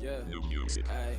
Yeah. New music. Ayy.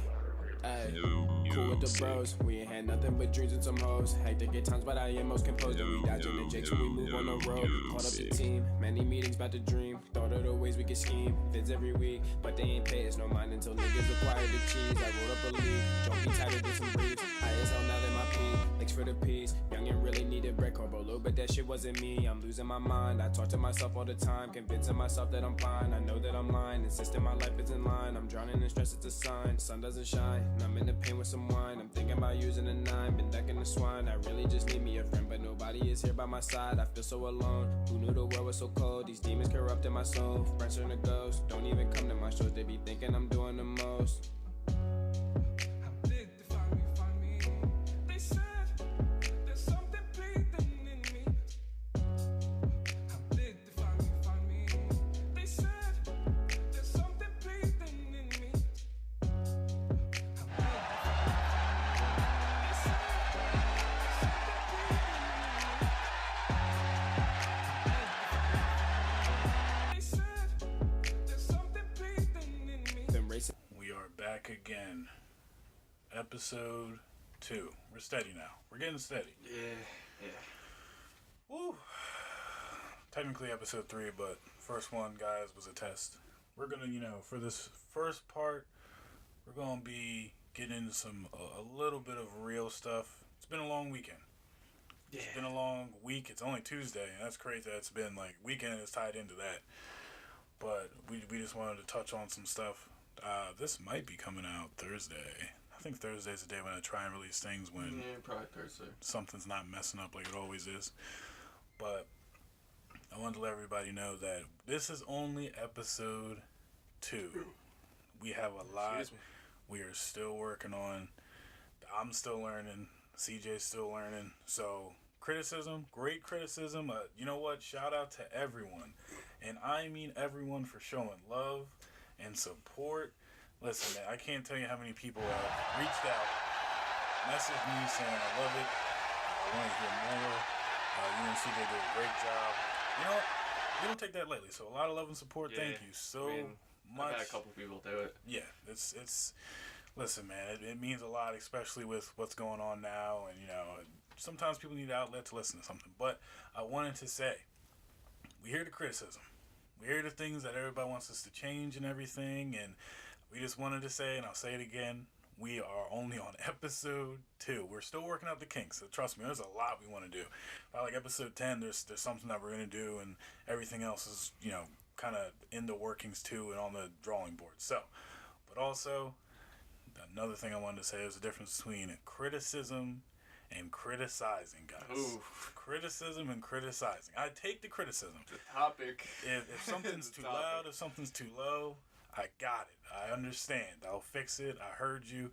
Ayy. New Cool with the music. bros. We ain't had nothing but dreams and some hoes. Hectic at times, but I am most composed. And we dodging the jakes when we move on the road. Caught up the team. Many meetings about to dream. Thought of the ways we could scheme. Fits every week, but they ain't pay us no mind until niggas acquire the cheese. I rolled up a lead. Don't be tired of this some briefs. High as hell now that my peak. Thanks for the peace. Young and really needed bread Compo low, but that shit wasn't me. I'm losing my mind. I talk to myself all the time, convincing myself that I'm fine. I know that I'm lying, insisting my life is in line. I'm drowning in stress, it's a sign. Sun doesn't shine, and I'm in the pain with some wine. I'm thinking about using a 9, been decking the swine. I really just need me a friend, but nobody is here by my side. I feel so alone. Who knew the world was so cold? These demons corrupting my soul. Friends turn to ghosts. Don't even come to my shows. They be thinking I'm doing the most. We are back again. Episode 2. We're steady now. We're getting steady. Yeah. Woo. Technically episode 3, but first one, guys, was a test. We're gonna, for this first part, we're gonna be getting into a little bit of real stuff. It's been a long weekend. Yeah. It's been a long week. It's only Tuesday, and that's crazy. It's been like weekend is tied into that. But we just wanted to touch on some stuff. This might be coming out Thursday. I think Thursday's the day when I try and release things when Probably Thursday. something's not messing up like it always is. But I wanted to let everybody know that this is only episode 2. We have a lot we are still working on. I'm still learning. CJ's still learning. So criticism, great criticism. You know what? Shout out to everyone. And I mean everyone for showing love and support. Listen, man, I can't tell you how many people have reached out, messaged me saying I love it, I want to hear more, you and CJ did a great job. You know what? We don't take that lightly, so a lot of love and support. Yeah, Thank you so much. I've had a couple people do it. Yeah, it's listen, man, it means a lot, especially with what's going on now, and sometimes people need an outlet to listen to something. But I wanted to say, we hear the criticism. We hear the things that everybody wants us to change and everything, and we just wanted to say, and I'll say it again, we are only on episode 2. We're still working out the kinks, so trust me, there's a lot we want to do. By like episode 10, there's something that we're going to do, and everything else is, kind of in the workings too and on the drawing board. So, but also, another thing I wanted to say is the difference between criticism and criticizing, guys. Ooh. Criticism and criticizing. I take the criticism. The topic. If something's too loud, if something's too low, I got it. I understand. I'll fix it. I heard you.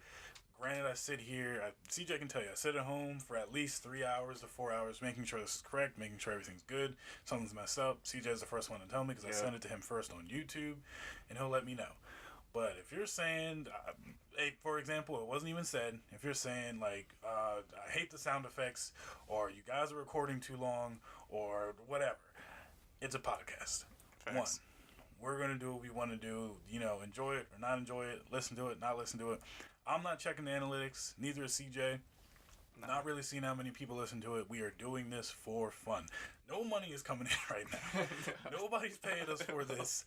Granted, I sit here. CJ can tell you, I sit at home for at least 3 hours to 4 hours, making sure this is correct, making sure everything's good. Something's messed up. CJ's the first one to tell me because I sent it to him first on YouTube, and he'll let me know. But if you're saying, for example, it wasn't even said, if you're saying, like, I hate the sound effects, or you guys are recording too long, or whatever, it's a podcast. Facts. One, we're going to do what we want to do, enjoy it or not enjoy it, listen to it, not listen to it. I'm not checking the analytics, neither is CJ. Not really seeing how many people listen to it. We are doing this for fun. No money is coming in right now. Nobody's paying us for this.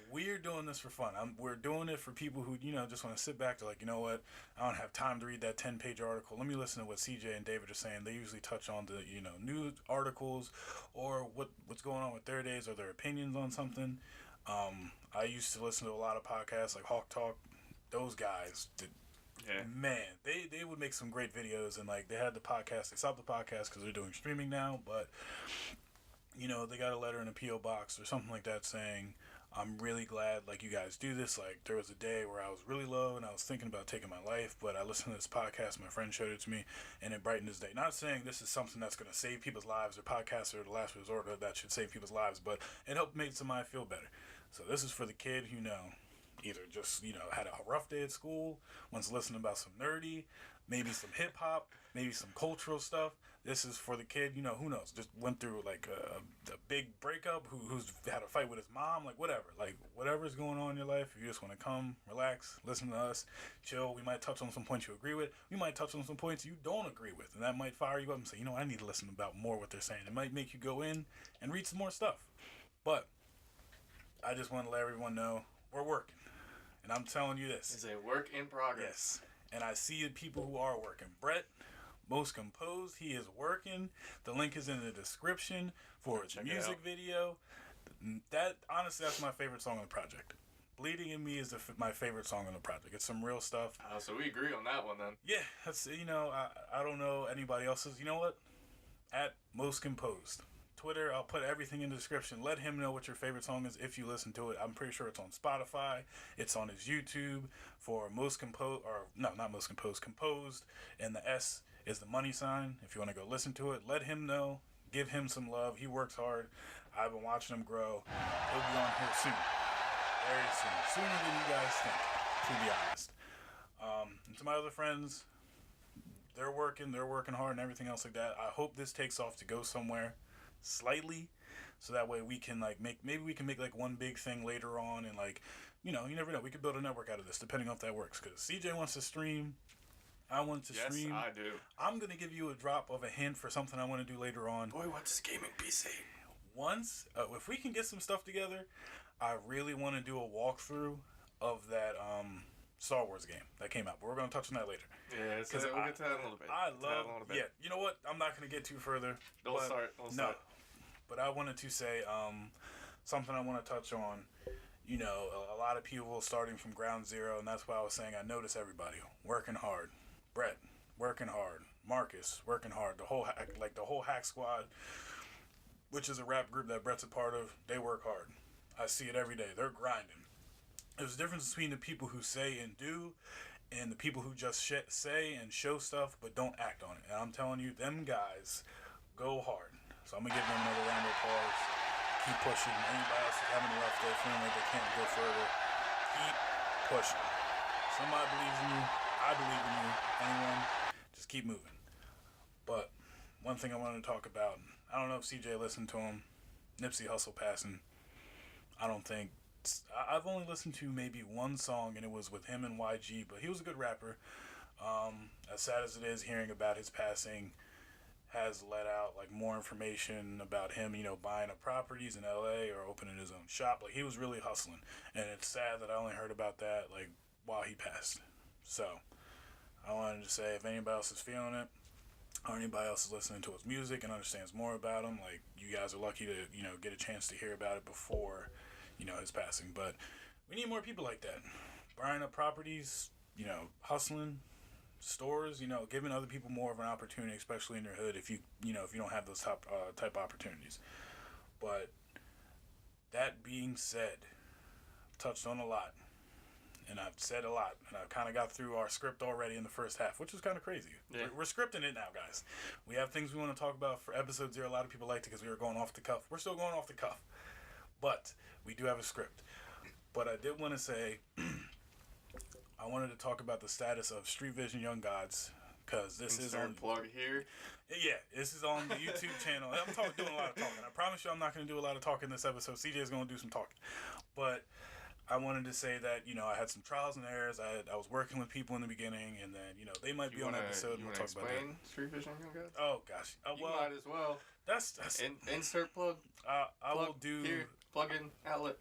We're doing this for fun. We're doing it for people who, just want to sit back. They're like, you know what? I don't have time to read that 10-page article. Let me listen to what CJ and David are saying. They usually touch on the, news articles or what's going on with their days or their opinions on something. I used to listen to a lot of podcasts like Hawk Talk. Those guys did. Yeah. Man, they would make some great videos, and like they had the podcast. They stopped the podcast because they're doing streaming now, but they got a letter in a PO box or something like that saying, "I'm really glad like you guys do this. Like there was a day where I was really low and I was thinking about taking my life, but I listened to this podcast. My friend showed it to me, and it brightened his day. Not saying this is something that's going to save people's lives or podcasts are the last resort that should save people's lives, but it helped make somebody feel better. So this is for the kid who either just, had a rough day at school, wants to listen about some nerdy, maybe some hip hop, maybe some cultural stuff. This is for the kid, who knows, just went through like a big breakup, who's had a fight with his mom, like whatever. Like whatever's going on in your life, if you just want to come, relax, listen to us, chill. We might touch on some points you agree with. We might touch on some points you don't agree with. And that might fire you up and say, I need to listen about more what they're saying. It might make you go in and read some more stuff. But I just want to let everyone know we're working. And I'm telling you this. It's a work in progress. Yes. And I see the people who are working. Brett, Most Composed, he is working. The link is in the description for his music video. That, honestly, that's my favorite song on the project. Bleeding in Me is my favorite song on the project. It's some real stuff. Oh, so we agree on that one then. Yeah, that's, I don't know anybody else's. You know what? At Most Composed. Twitter, I'll put everything in the description. Let him know what your favorite song is if you listen to it. I'm pretty sure it's on Spotify. It's on his YouTube for Most Composed, or no, not Most Composed, Composed, and the S is the money sign. If you want to go listen to it, let him know. Give him some love. He works hard. I've been watching him grow. He'll be on here soon. Very soon. Sooner than you guys think, to be honest. And to my other friends, they're working hard and everything else like that. I hope this takes off to go somewhere slightly, so that way we can make like one big thing later on, and you never know, we could build a network out of this depending on if that works, because CJ wants to stream, I want to stream. Yes, I do. I'm gonna give you a drop of a hint for something I want to do later on. Boy, what's his gaming PC? Once if we can get some stuff together, I really want to do a walkthrough of that Star Wars game that came out, but we're gonna touch on that later. Yeah, we'll get to that in a little bit. Yeah, you know what? I'm not gonna get too further. Don't start. But I wanted to say something I want to touch on. A lot of people starting from ground zero, and that's why I was saying I notice everybody working hard. Brett working hard. Marcus working hard. The whole Hack Squad, which is a rap group that Brett's a part of, they work hard. I see it every day. They're grinding. There's a difference between the people who say and do and the people who just say and show stuff but don't act on it. And I'm telling you, them guys go hard. So I'm going to give them another round of applause. Keep pushing. Anybody else is having a rough day, feeling like they can't go further, keep pushing. Somebody believes in you. I believe in you. Anyone, just keep moving. But one thing I wanted to talk about, I don't know if CJ listened to him, Nipsey Hussle passing. I've only listened to maybe one song, and it was with him and YG, but he was a good rapper. As sad as it is, hearing about his passing has let out more information about him, buying up properties in LA or opening his own shop. He was really hustling, and it's sad that I only heard about that while he passed. So I wanted to say, if anybody else is feeling it, or anybody else is listening to his music and understands more about him, you guys are lucky to get a chance to hear about it before his passing. But we need more people like that, buying up properties, hustling stores, giving other people more of an opportunity, especially in your hood, if you don't have those type opportunities. But that being said, I've touched on a lot, and I've said a lot, and I've kind of got through our script already in the first half, which is kind of crazy. Yeah. We're scripting it now, guys. We have things we want to talk about for episode 0. A lot of people liked it because we were going off the cuff. We're still going off the cuff, but we do have a script. But I did want to say, I wanted to talk about the status of Street Vision Young Gods, because this is on plug here. Yeah, this is on the YouTube channel. I'm doing a lot of talking. I promise you, I'm not going to do a lot of talking this episode. CJ is going to do some talking, but I wanted to say that I had some trials and errors. I was working with people in the beginning, and then they might be on the episode. And we'll talk about that. Street Vision Young Gods? Oh gosh, you might as well. That's insert plug. I will do here. Plug in outlet.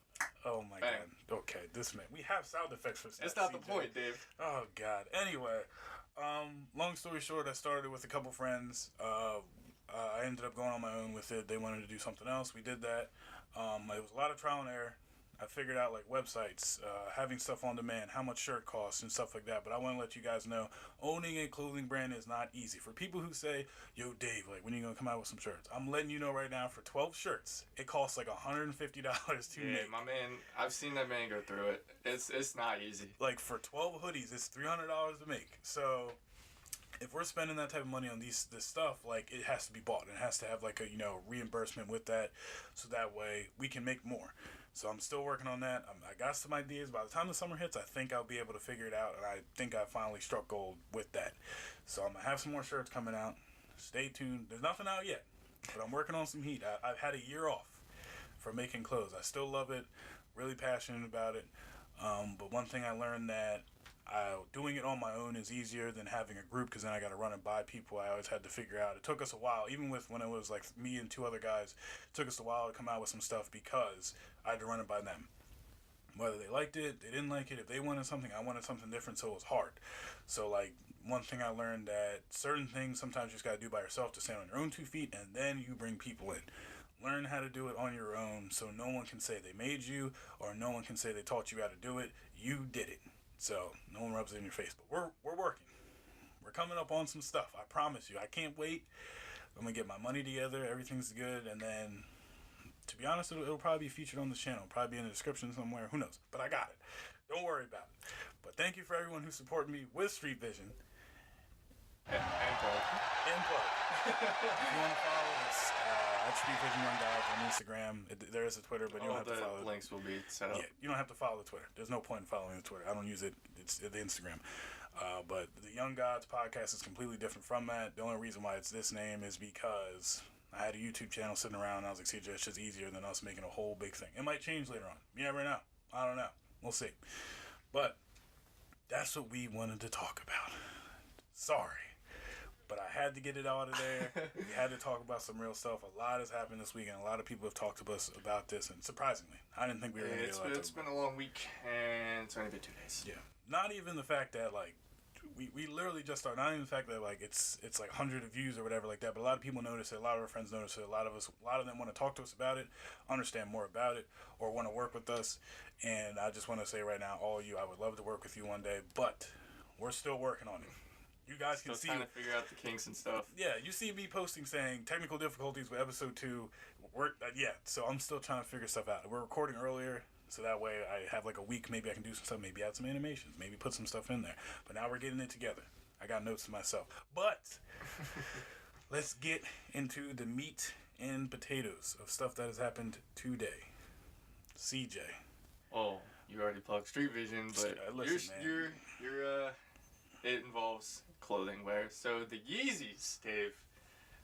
Oh my God. Okay, this man. We have sound effects for that. That's not CJ. the point, Dave. Oh God. Anyway, long story short, I started with a couple friends. I ended up going on my own with it. They wanted to do something else. We did that. It was a lot of trial and error. I figured out websites, having stuff on demand, how much shirt costs and stuff like that. But I want to let you guys know, owning a clothing brand is not easy. For people who say, yo, Dave, when are you going to come out with some shirts? I'm letting you know right now, for 12 shirts, it costs $150 to make. Yeah, my man, I've seen that man go through it. It's not easy. For 12 hoodies, it's $300 to make. So if we're spending that type of money on this stuff, it has to be bought. It has to have a reimbursement with that, so that way we can make more. So I'm still working on that. I got some ideas. By the time the summer hits, I think I'll be able to figure it out, and I think I finally struck gold with that. So I'm gonna have some more shirts coming out. Stay tuned. There's nothing out yet, but I'm working on some heat. I've had a year off for making clothes. I still love it. Really passionate about it. But one thing I learned that doing it on my own is easier than having a group, because then I got to run it by people. I always had to figure out. It took us a while, even when it was like me and two other guys. It took us a while to come out with some stuff because I had to run it by them. Whether they liked it, they didn't like it. If they wanted something, I wanted something different, so it was hard. So like one thing I learned that certain things sometimes you just got to do by yourself to stand on your own 2 feet, and then you bring people in. Learn how to do it on your own, so no one can say they made you, or no one can say they taught you how to do it. You did it. So no one rubs it in your face. But we're working. We're coming up on some stuff. I promise you. I can't wait. I'm gonna get my money together. Everything's good, and then, to be honest, it'll probably be featured on the channel. Probably be in the description somewhere. Who knows? But I got it. Don't worry about it. But thank you for everyone who supported me with Street Vision. And plug. If you want to follow us, at Street Vision Young Guys on Instagram. There is a Twitter, but you don't have to follow it. All the links will be set up. Yeah, you don't have to follow the Twitter. There's no point in following the Twitter. I don't use it. It's the Instagram. But the Young Gods podcast is completely different from that. The only reason why it's this name is because I had a YouTube channel sitting around, and I was like, CJ, it's just easier than us making a whole big thing. It might change later on. You never know. I don't know. We'll see. But that's what we wanted to talk about. Sorry. But I had to get it out of there. We had to talk about some real stuff. A lot has happened this week, and a lot of people have talked to us about this. And surprisingly, I didn't think we were going to get a lot. It's been a long week, and it's only been 2 days. Yeah. Not even the fact that, like, we literally just started. Not even the fact that, like, it's like 100 views or whatever like that. But a lot of people notice it. A lot of our friends notice it. A lot of them want to talk to us about it, understand more about it, or want to work with us. And I just want to say right now, all of you, I would love to work with you one day. But we're still working on it. You guys can see. Still trying to figure out the kinks and stuff. Yeah, you see me posting saying technical difficulties with episode 2. So I'm still trying to figure stuff out. We're recording earlier, so that way I have like a week. Maybe I can do some stuff. Maybe add some animations. Maybe put some stuff in there. But now we're getting it together. I got notes to myself. But let's get into the meat and potatoes of stuff that has happened today. CJ. Oh, you already plugged Street Vision, but listen, it involves clothing wear. So the Yeezys, Dave,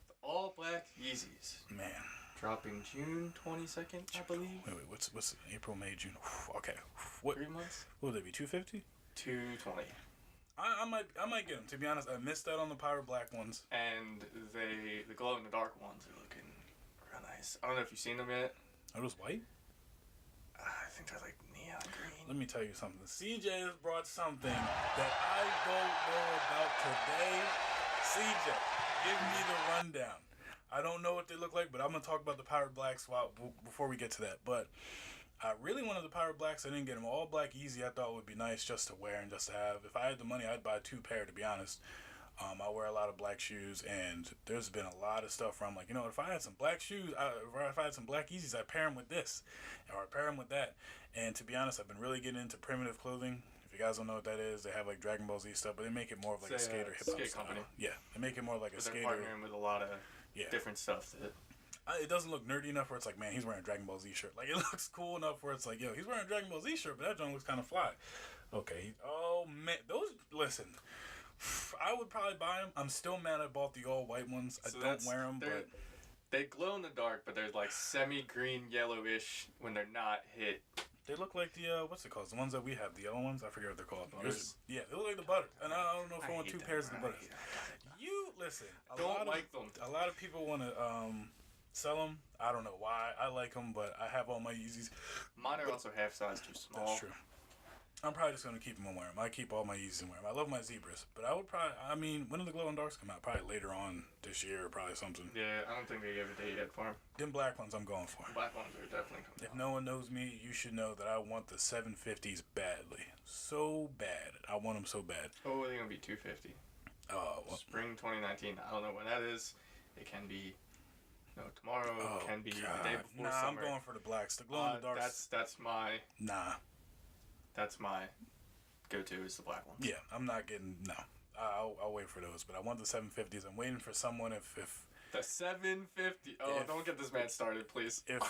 the all black Yeezys, man, dropping June 22nd, I believe. Wait, what's April, May, June? Okay, what? 3 months. What would they be? 250? 220. I might get them. To be honest, I missed out on the Pirate Black ones. And the glow in the dark ones are looking real nice. I don't know if you've seen them yet. Are those white? I think they're like neon green. Let me tell you something. CJ has brought something that I don't know about today. CJ, give me the rundown. I don't know what they look like, but I'm going to talk about the Pirate Blacks before we get to that. But I really wanted the Pirate Blacks. I didn't get them. All black Yeezy I thought would be nice just to wear and just to have. If I had the money, I'd buy 2 pair, to be honest. I wear a lot of black shoes, and there's been a lot of stuff where I'm like, you know what, if I had some black shoes, if I had some black Yeezys, I'd pair them with this, or I'd pair them with that. And to be honest, I've been really getting into primitive clothing. If you guys don't know what that is, they have like Dragon Ball Z stuff, but they make it more of like a skater hip hop style. Company. Yeah, they make it more like a skater. They're partnering with a lot of different stuff. It doesn't look nerdy enough where it's like, man, he's wearing a Dragon Ball Z shirt. Like, it looks cool enough where it's like, yo, he's wearing a Dragon Ball Z shirt, but that joint looks kind of fly. Okay. Oh, man. Listen, I would probably buy them. I'm still mad I bought the all-white ones. I don't wear them, but they glow in the dark, but they're like semi-green, yellowish when they're not hit. They look like the, what's it called? The ones that we have, the yellow ones? I forget what they're called. Yeah, they look like the butter. And I don't know if I want 2 pairs of the butter. Listen. A lot of people want to sell them. I don't know why. I like them, but I have all my Yeezys. Mine are also half size too small. That's true. I'm probably just going to keep them and wear them. I keep all my Yeezys and wear them. I love my zebras. But I would probably, when do the glow and darks come out? Probably later on this year or probably something. Yeah, I don't think they gave a date yet for them. Them black ones I'm going for. Black ones are definitely coming If no one knows me, you should know that I want the 750s badly. So bad. I want them so bad. Oh, they're going to be 250. Spring 2019. I don't know when that is. It can be tomorrow. It can be the day before summer. I'm going for the blacks. The glow in the darks. That's my... Nah. That's my go-to is the black ones. Yeah, I'm not getting... No. I'll wait for those. But I want the 750s. I'm waiting for someone if The 750. Oh, don't get this man started, please. If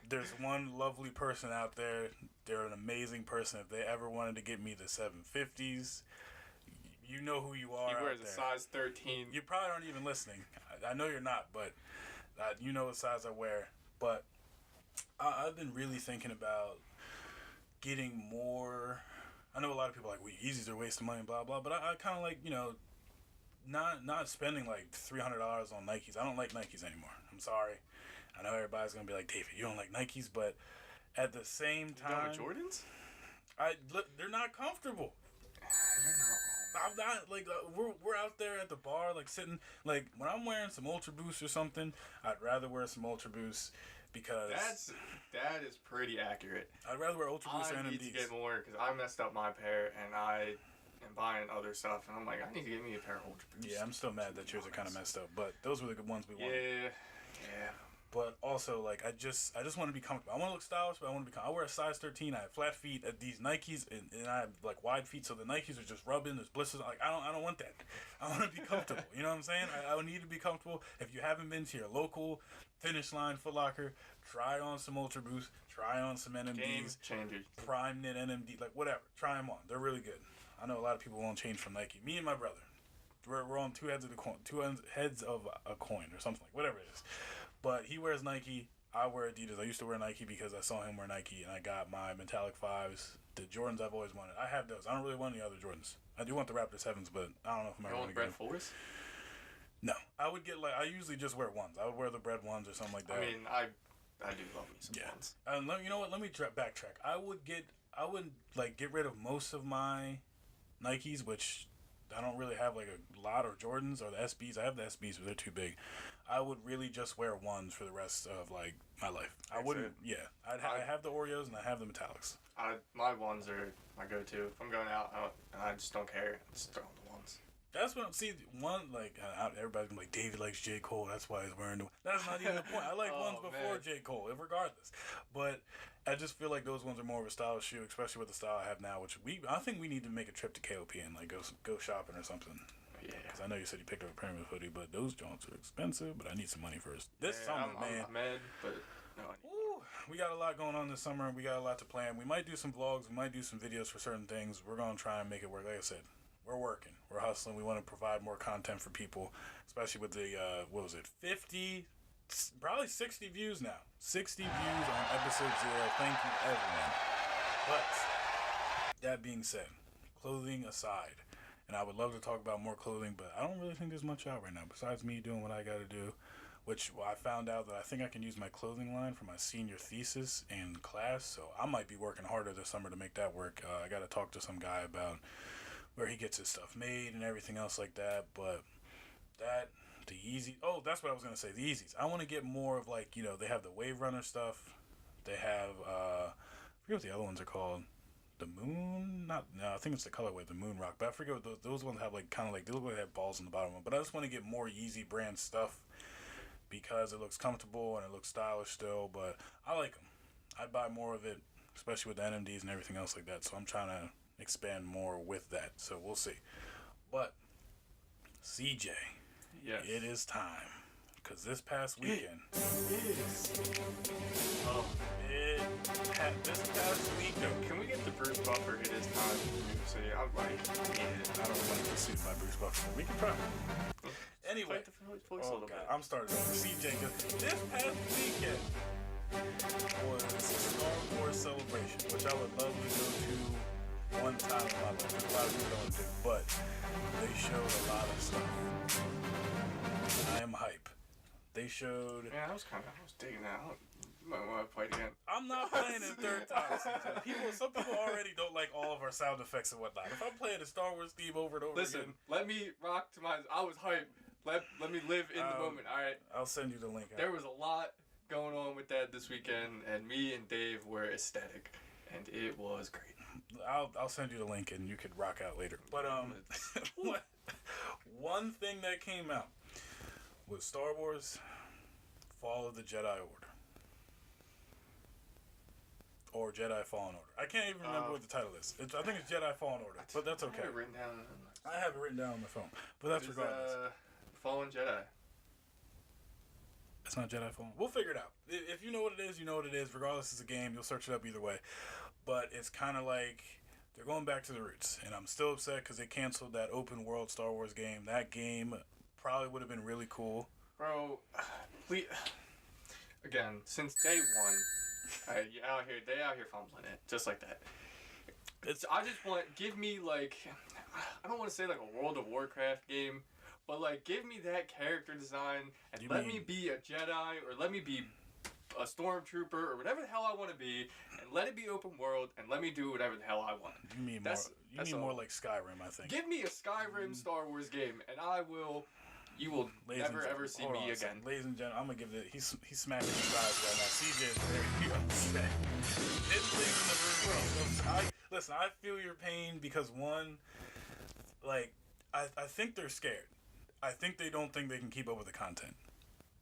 there's one lovely person out there, they're an amazing person. If they ever wanted to get me the 750s, you know who you are. He wears out a there. size 13. You probably aren't even listening. I know you're not, but you know what size I wear. But I've been really thinking about getting more. I know a lot of people are like, Yeezys are wasting money, blah, blah. But I kind of like, not spending like $300 on Nikes. I don't like Nikes anymore. I'm sorry. I know everybody's gonna be like, David, you don't like Nikes, but at the same time, you done with Jordans? They're not comfortable. You're not wrong. I'm not like we're out there at the bar like sitting like when I'm wearing some Ultra Boost or something. I'd rather wear some Ultra Boost because that is pretty accurate. I'd rather wear Ultra Boost or NMDs. I need to get more because I messed up my pair and I am buying other stuff and I'm like, I need to get me a pair of Ultra Boost. Yeah, I'm still mad that yours are kind of messed up, but those were the good ones we wanted. Yeah. But also, like, I just want to be comfortable. I want to look stylish, but I want to be comfortable. I wear a size 13. I have flat feet at these Nikes, and I have, like, wide feet, so the Nikes are just rubbing. There's blisters. Like, I don't want that. I want to be comfortable. You know what I'm saying? I need to be comfortable. If you haven't been to your local Finish Line Foot Locker, try on some Ultra Boost. Try on some NMDs. Game changer. Prime Knit NMD. Like, whatever. Try them on. They're really good. I know a lot of people won't change from Nike. Me and my brother, we're on two heads of a coin or something like whatever it is. But he wears Nike. I wear Adidas. I used to wear Nike because I saw him wear Nike, and I got my Metallic 5s, the Jordans I've always wanted. I have those. I don't really want any other Jordans. I do want the Raptor 7s, but I don't know if I'm ever going to get them. You want Bread 4s? No. I would get, like, I usually just wear ones. I would wear the Bread 1s or something like that. I mean, I do love me some ones. You know what? Let me backtrack. I would get rid of most of my Nikes, which I don't really have like a lot, or Jordans or the SBs. I have the SBs, but they're too big. I would really just wear ones for the rest of like my life. I wouldn't. Yeah, I have the Oreos and I have the metallics. My ones are my go-to. If I'm going out, I just don't care. I just throw on the ones. That's what everybody's gonna be like, David likes J. Cole. That's why he's wearing them. That's not even the point. I like ones before J. Cole, regardless. But I just feel like those ones are more of a stylish shoe, especially with the style I have now. Which I think we need to make a trip to KOP and like go shopping or something. Yeah. Because I know you said you picked up a Pyramid hoodie, but those joints are expensive. But I need some money first. This summer, man. I'm mad, but no. We got a lot going on this summer. We got a lot to plan. We might do some vlogs. We might do some videos for certain things. We're gonna try and make it work. Like I said, we're working. We're hustling. We want to provide more content for people, especially with the 50, probably 60 views now. 60 views on episode 0. Thank you, everyone. But that being said, clothing aside, and I would love to talk about more clothing, but I don't really think there's much out right now besides me doing what I got to do. Which I found out that I think I can use my clothing line for my senior thesis in class, so I might be working harder this summer to make that work. I got to talk to some guy about where he gets his stuff made and everything else like that. But the Yeezy. Oh, that's what I was gonna say. The Yeezys. I want to get more of like they have the Wave Runner stuff. They have I forget what the other ones are called. The Moon. I think it's the colorway, the Moon Rock. But I forget what those ones have like kind of like they look like they have balls in the bottom of them. But I just want to get more Yeezy brand stuff because it looks comfortable and it looks stylish still. But I like them. I'd buy more of it, especially with the NMDs and everything else like that. So I'm trying to expand more with that, so we'll see. But CJ, yes, it is time, because this past weekend, this past weekend, can we get the Bruce Buffer? It is time. So I'm like, I don't like the suit by Bruce Buffer. We can try. Anyway, I'm starting over. CJ, this past weekend was Star Wars Celebration, which I would love to go to one time in my life. A lot of people don't do, but they showed a lot of stuff. I am hype. They showed. Yeah, I was digging that. You might want to play it again. I'm not playing it third time. Some people already don't like all of our sound effects and whatnot. If I'm playing the Star Wars theme over and over again, let me rock to my. I was hype. Let me live in the moment. All right. I'll send you the link. There was a lot going on with that this weekend, and me and Dave were ecstatic, and it was great. I'll send you the link, and you could rock out later. But one thing that came out was Star Wars Fall of the Jedi Order. Or Jedi Fallen Order. I can't even remember what the title is. I think it's Jedi Fallen Order, but that's okay. I have it written down on my phone, but that's regardless. Fallen Jedi. It's not Jedi Fallen. We'll figure it out. If you know what it is, you know what it is. Regardless, it's a game. You'll search it up either way. But it's kind of like they're going back to the roots. And I'm still upset because they canceled that open world Star Wars game. That game probably would have been really cool. Bro, again, since day one, they out here fumbling it. Just like that. I just want, give me like, I don't want to say like a World of Warcraft game, but like give me that character design and let me be a Jedi or let me be a stormtrooper or whatever the hell I want to be, and let it be open world and let me do whatever the hell I want. You mean more like Skyrim, I think. Give me a Skyrim Star Wars game and you will never ever see me again. Ladies and gentlemen, I'm gonna give it. He's smacking his thighs right now. CJ is very upset. Listen, I feel your pain because one, like, I think they're scared. I think they don't think they can keep up with the content.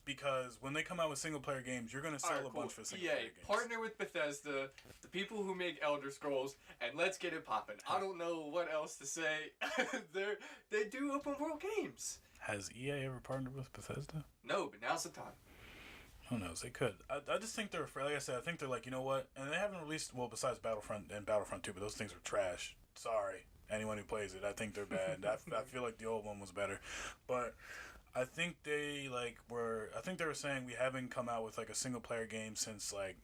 Because when they come out with single-player games, you're going to sell a bunch for single-player games. Partner with Bethesda, the people who make Elder Scrolls, and let's get it popping. I don't know what else to say. They do open-world games. Has EA ever partnered with Bethesda? No, but now's the time. Who knows? They could. I just think they're afraid. Like I said, I think they're like, you know what? And they haven't released, well, besides Battlefront and Battlefront 2, but those things are trash. Sorry. Anyone who plays it, I think they're bad. I feel like the old one was better. But I think they were saying we haven't come out with like a single player game since like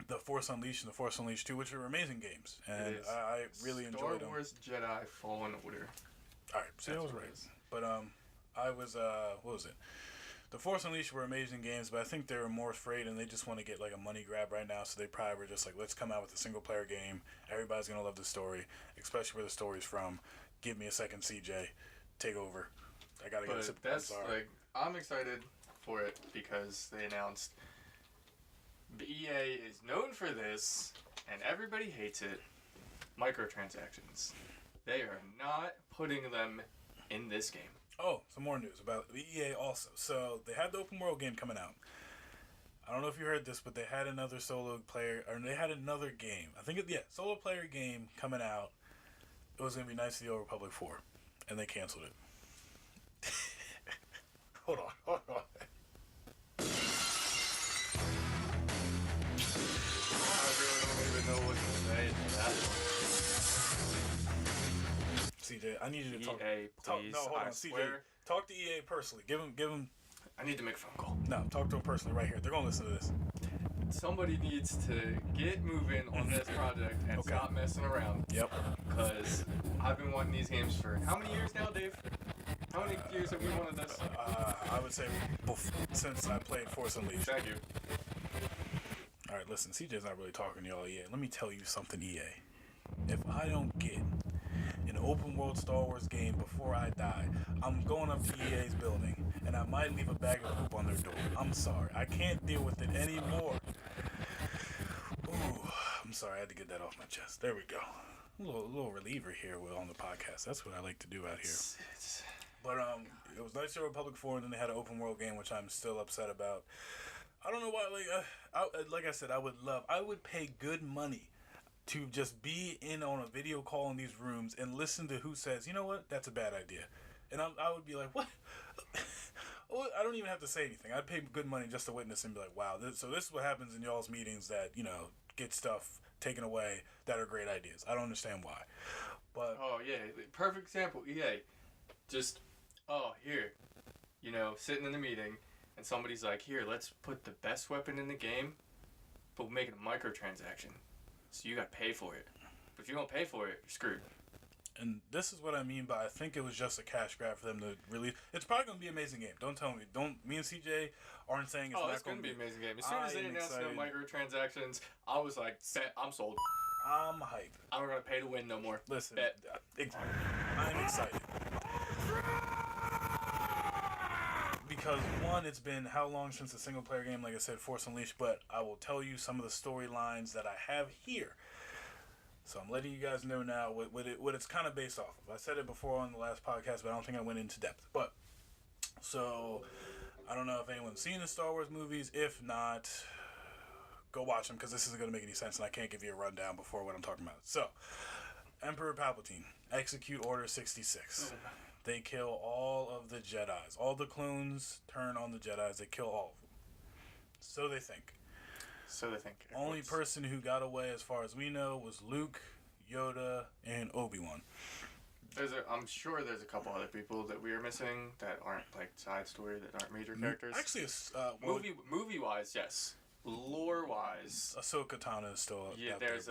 The Force Unleashed and The Force Unleashed 2, which are amazing games. And I really enjoyed them. Star Wars Jedi Fallen Order. Alright, so I was right. But I was what was it? The Force Unleashed were amazing games, but I think they were more afraid and they just want to get like a money grab right now, so they probably were just like, let's come out with a single player game. Everybody's gonna love the story, especially where the story's from. Give me a second, CJ. Take over. I gotta get a sip. I'm excited for it because they announced EA is known for this and everybody hates it. Microtransactions. They are not putting them in this game. Oh, some more news about EA also. So they had the open world game coming out. I don't know if you heard this, but they had another solo player, or they had another game. I think solo player game coming out. It was gonna be Knights of the Old Republic 4, and they canceled it. Hold on. I really don't even know what to say to that one. CJ, I need you to talk. EA, please. No, hold on, CJ. Talk to EA personally. Give him. I need to make a phone call. No, talk to him personally right here. They're gonna listen to this. Somebody needs to get moving on this project and stop messing around. Yep. Because I've been wanting these games for how many years now, Dave? How many years have we wanted this? I would say since I played Force Unleashed. Thank you. All right, listen. CJ's not really talking to y'all, EA. Let me tell you something, EA. If I don't get an open world Star Wars game before I die, I'm going up to EA's building and I might leave a bag of poop on their door. I'm sorry. I can't deal with it anymore. Ooh, I'm sorry. I had to get that off my chest. There we go. A little reliever here on the podcast. That's what I like to do out here. But it was Knights of the Republic 4, and then they had an open world game, which I'm still upset about. I don't know why. Like I said, I would pay good money to just be in on a video call in these rooms and listen to who says, you know what, that's a bad idea. And I would be like, what? I don't even have to say anything. I'd pay good money just to witness and be like, wow, this is what happens in y'all's meetings that, get stuff taken away that are great ideas. I don't understand why. But oh, yeah. Perfect example, EA. Just, here, sitting in the meeting and somebody's like, here, let's put the best weapon in the game, but we'll make it a microtransaction. So you gotta pay for it. But if you don't pay for it, you're screwed. And this is what I mean by I think it was just a cash grab for them to release. It's probably gonna be an amazing game. Don't tell me. Me and CJ aren't saying it's not gonna be an amazing game. As soon as they announced no microtransactions, I was like, I'm sold. I'm hyped. I'm not gonna pay to win no more. Listen, bet. I'm excited. Because one, it's been how long since a single player game, like I said, Force Unleashed, but I will tell you some of the storylines that I have here. So I'm letting you guys know now what it's kind of based off of. I said it before on the last podcast, but I don't think I went into depth. But, so, I don't know if anyone's seen the Star Wars movies. If not, go watch them, because this isn't going to make any sense, and I can't give you a rundown before what I'm talking about. So, Emperor Palpatine, execute Order 66. They kill all of the Jedis. All the clones turn on the Jedis. They kill all of them. So they think. So they think. Only person who got away, as far as we know, was Luke, Yoda, and Obi-Wan. I'm sure there's a couple other people that we are missing that aren't like side story, that aren't major characters. Actually, movie wise, yes. Lore wise, Ahsoka Tano is still there's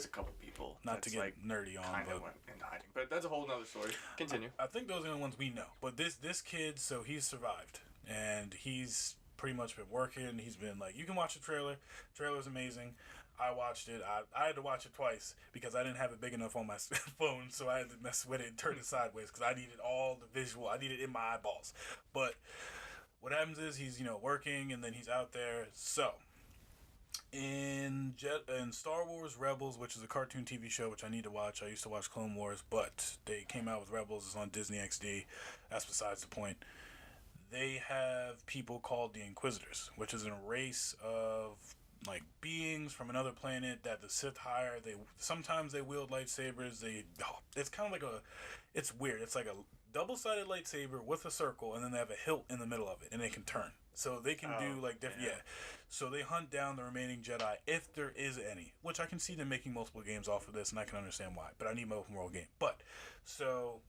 a couple people. Not to get like nerdy on, kind of went into hiding, but that's a whole nother story. Continue. I think those are the ones we know. But this kid, so he's survived, and he's pretty much been working. He's been like, you can watch the trailer. Trailer's amazing. I watched it. I had to watch it twice because I didn't have it big enough on my phone, so I had to mess with it and turn it sideways because I needed all the visual. I needed it in my eyeballs. But what happens is he's working and then he's out there. So in Star Wars Rebels, which is a cartoon TV show which I need to watch. I used to watch Clone Wars, but they came out with Rebels. It's on Disney XD. That's besides the point. They have people called the Inquisitors, which is a race of like beings from another planet that the Sith hire. Sometimes they wield lightsabers. It's kind of like it's weird. It's like a double-sided lightsaber with a circle, and then they have a hilt in the middle of it, and they can turn. So they can do like different. Yeah. So they hunt down the remaining Jedi if there is any, which I can see them making multiple games off of this, and I can understand why. But I need my open world game. But so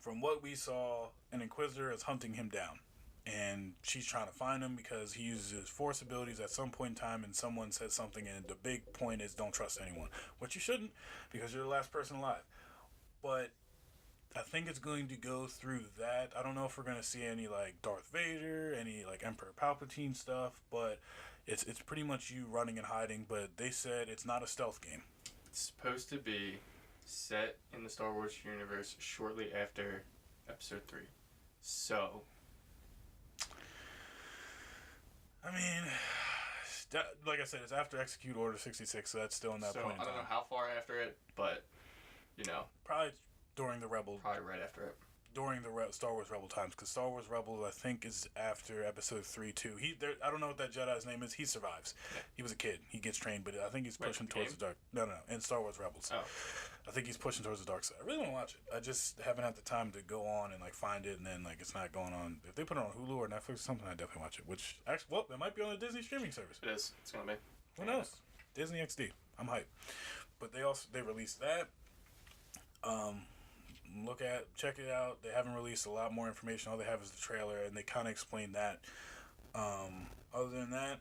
from what we saw, an Inquisitor is hunting him down. And she's trying to find him because he uses his Force abilities at some point in time, and someone says something, and the big point is don't trust anyone, which you shouldn't because you're the last person alive. But I think it's going to go through that. I don't know if we're going to see any like Darth Vader, any like Emperor Palpatine stuff, but it's pretty much you running and hiding. But they said it's not a stealth game. It's supposed to be set in the Star Wars universe shortly after Episode 3. So I mean, like I said, it's after Execute Order 66, so that's still in that point in time. I don't know how far after it, but, probably during the Rebel. Probably right after it. During the Star Wars Rebel times, because Star Wars Rebel, I think, is after Episode 3, too. I don't know what that Jedi's name is. He survives. Yeah. He was a kid. He gets trained, but I think he's pushing towards the dark. No, in Star Wars Rebels. Oh. I think he's pushing towards the dark side. I really want to watch it. I just haven't had the time to go on and find it, and then it's not going on. If they put it on Hulu or Netflix or something, I'd definitely watch it. Which actually, it might be on a Disney streaming service. It is. It's gonna be. Who knows? Disney XD. I'm hyped. But they released that. Check it out. They haven't released a lot more information. All they have is the trailer, and they kind of explain that. Other than that,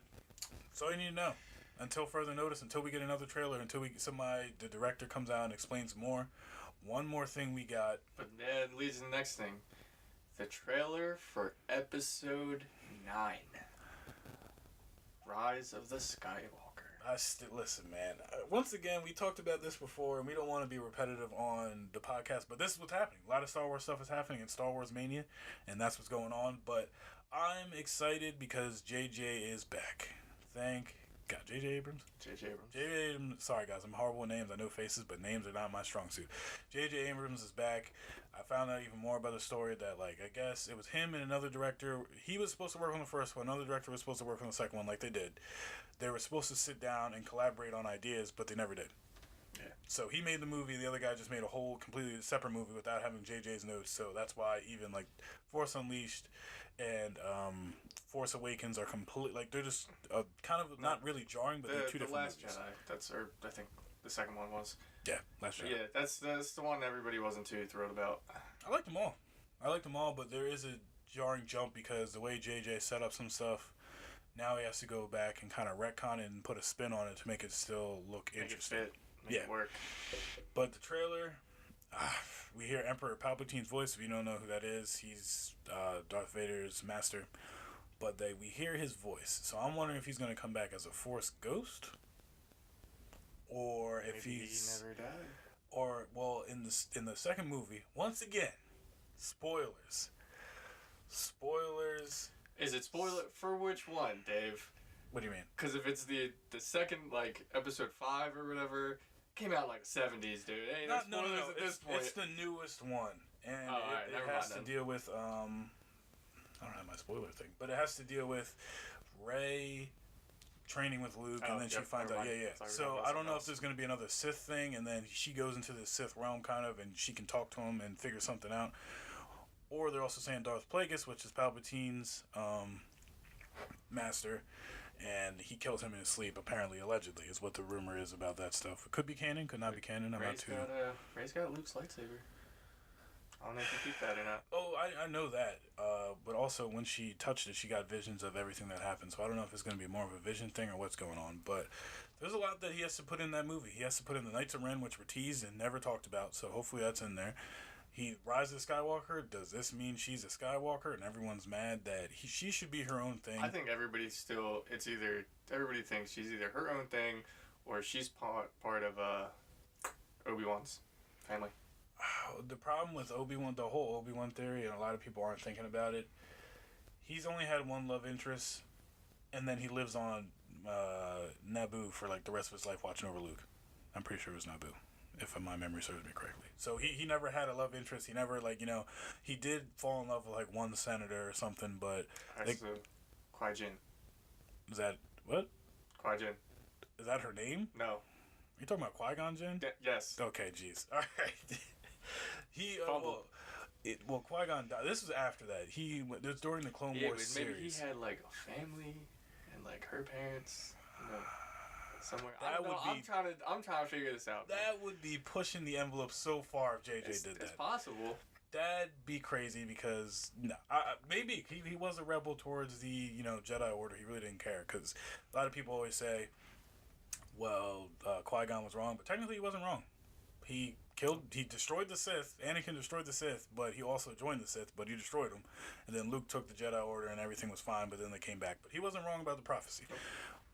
that's all you need to know. Until further notice, until we get another trailer, until the director comes out and explains more. One more thing we got. But that leads to the next thing. The trailer for Episode 9. Rise of the Skywalker. Listen, man. Once again, we talked about this before, and we don't want to be repetitive on the podcast, but this is what's happening. A lot of Star Wars stuff is happening in Star Wars Mania, and that's what's going on. But I'm excited because JJ is back. Thank God. J.J. Abrams? J.J. Abrams. Sorry, guys. I'm horrible with names. I know faces, but names are not my strong suit. J.J. Abrams is back. I found out even more about the story that, I guess it was him and another director. He was supposed to work on the first one. Another director was supposed to work on the second one like they did. They were supposed to sit down and collaborate on ideas, but they never did. Yeah. So he made the movie. The other guy just made a whole completely separate movie without having JJ's notes. So that's why even, Force Unleashed and Force Awakens are completely they're just kind of not really jarring, but they're two different movies. The Last Jedi. I think the second one was. Yeah, Last Jedi. Yeah, that's the one everybody wasn't too thrilled about. I liked them all, but there is a jarring jump because the way JJ set up some stuff, now he has to go back and kind of retcon it and put a spin on it to make it still look interesting. Make it work. But the trailer, we hear Emperor Palpatine's voice. If you don't know who that is, he's Darth Vader's master. But we hear his voice. So I'm wondering if he's going to come back as a Force ghost, or if Maybe he's he never died. Or in the second movie, once again, spoilers. Is it spoiler for which one, Dave? What do you mean? Because if it's the second Episode 5 or whatever, came out 70s, dude. Hey, no. At this point. It's the newest one, and it has to deal with I don't have my spoiler thing, but it has to deal with Rey training with Luke, and then she finds out. Yeah. So I don't know if there's going to be another Sith thing, and then she goes into the Sith realm kind of, and she can talk to him and figure something out. Or they're also saying Darth Plagueis, which is Palpatine's master, and he kills him in his sleep. Apparently, allegedly, is what the rumor is about that stuff. It could be canon, could not be canon. I'm not too. Rey's got Luke's lightsaber. I don't know if you keep that or not. Oh, I know that. But also, when she touched it, she got visions of everything that happened. So I don't know if it's going to be more of a vision thing or what's going on. But there's a lot that he has to put in that movie. He has to put in the Knights of Ren, which were teased and never talked about. So hopefully that's in there. He Rise of the Skywalker. Does this mean she's a Skywalker and everyone's mad that she should be her own thing? I think everybody thinks she's either her own thing or she's part of Obi-Wan's family. The problem with Obi-Wan, the whole Obi-Wan theory, and a lot of people aren't thinking about it, he's only had one love interest, and then he lives on Naboo for like the rest of his life watching over Luke. I'm pretty sure it was Naboo, if my memory serves me correctly. So he never had a love interest. He never, he did fall in love with like one senator or something, but... So Qui-Jin. Is that... What? Qui-Jin. Is that her name? No. Are you talking about Qui-Gon Jinn? Yes. Okay, jeez. All right. Qui-Gon died. This was after that. It was during the Clone Wars series. Maybe he had like a family and like her parents somewhere. I'm trying to figure this out. That would be pushing the envelope so far if JJ did that. It's possible. That'd be crazy because maybe he was a rebel towards the Jedi Order. He really didn't care because a lot of people always say, well, Qui-Gon was wrong, but technically he wasn't wrong. He destroyed the Sith. Anakin destroyed the Sith, but he also joined the Sith, but he destroyed them. And then Luke took the Jedi Order and everything was fine, but then they came back. But he wasn't wrong about the prophecy.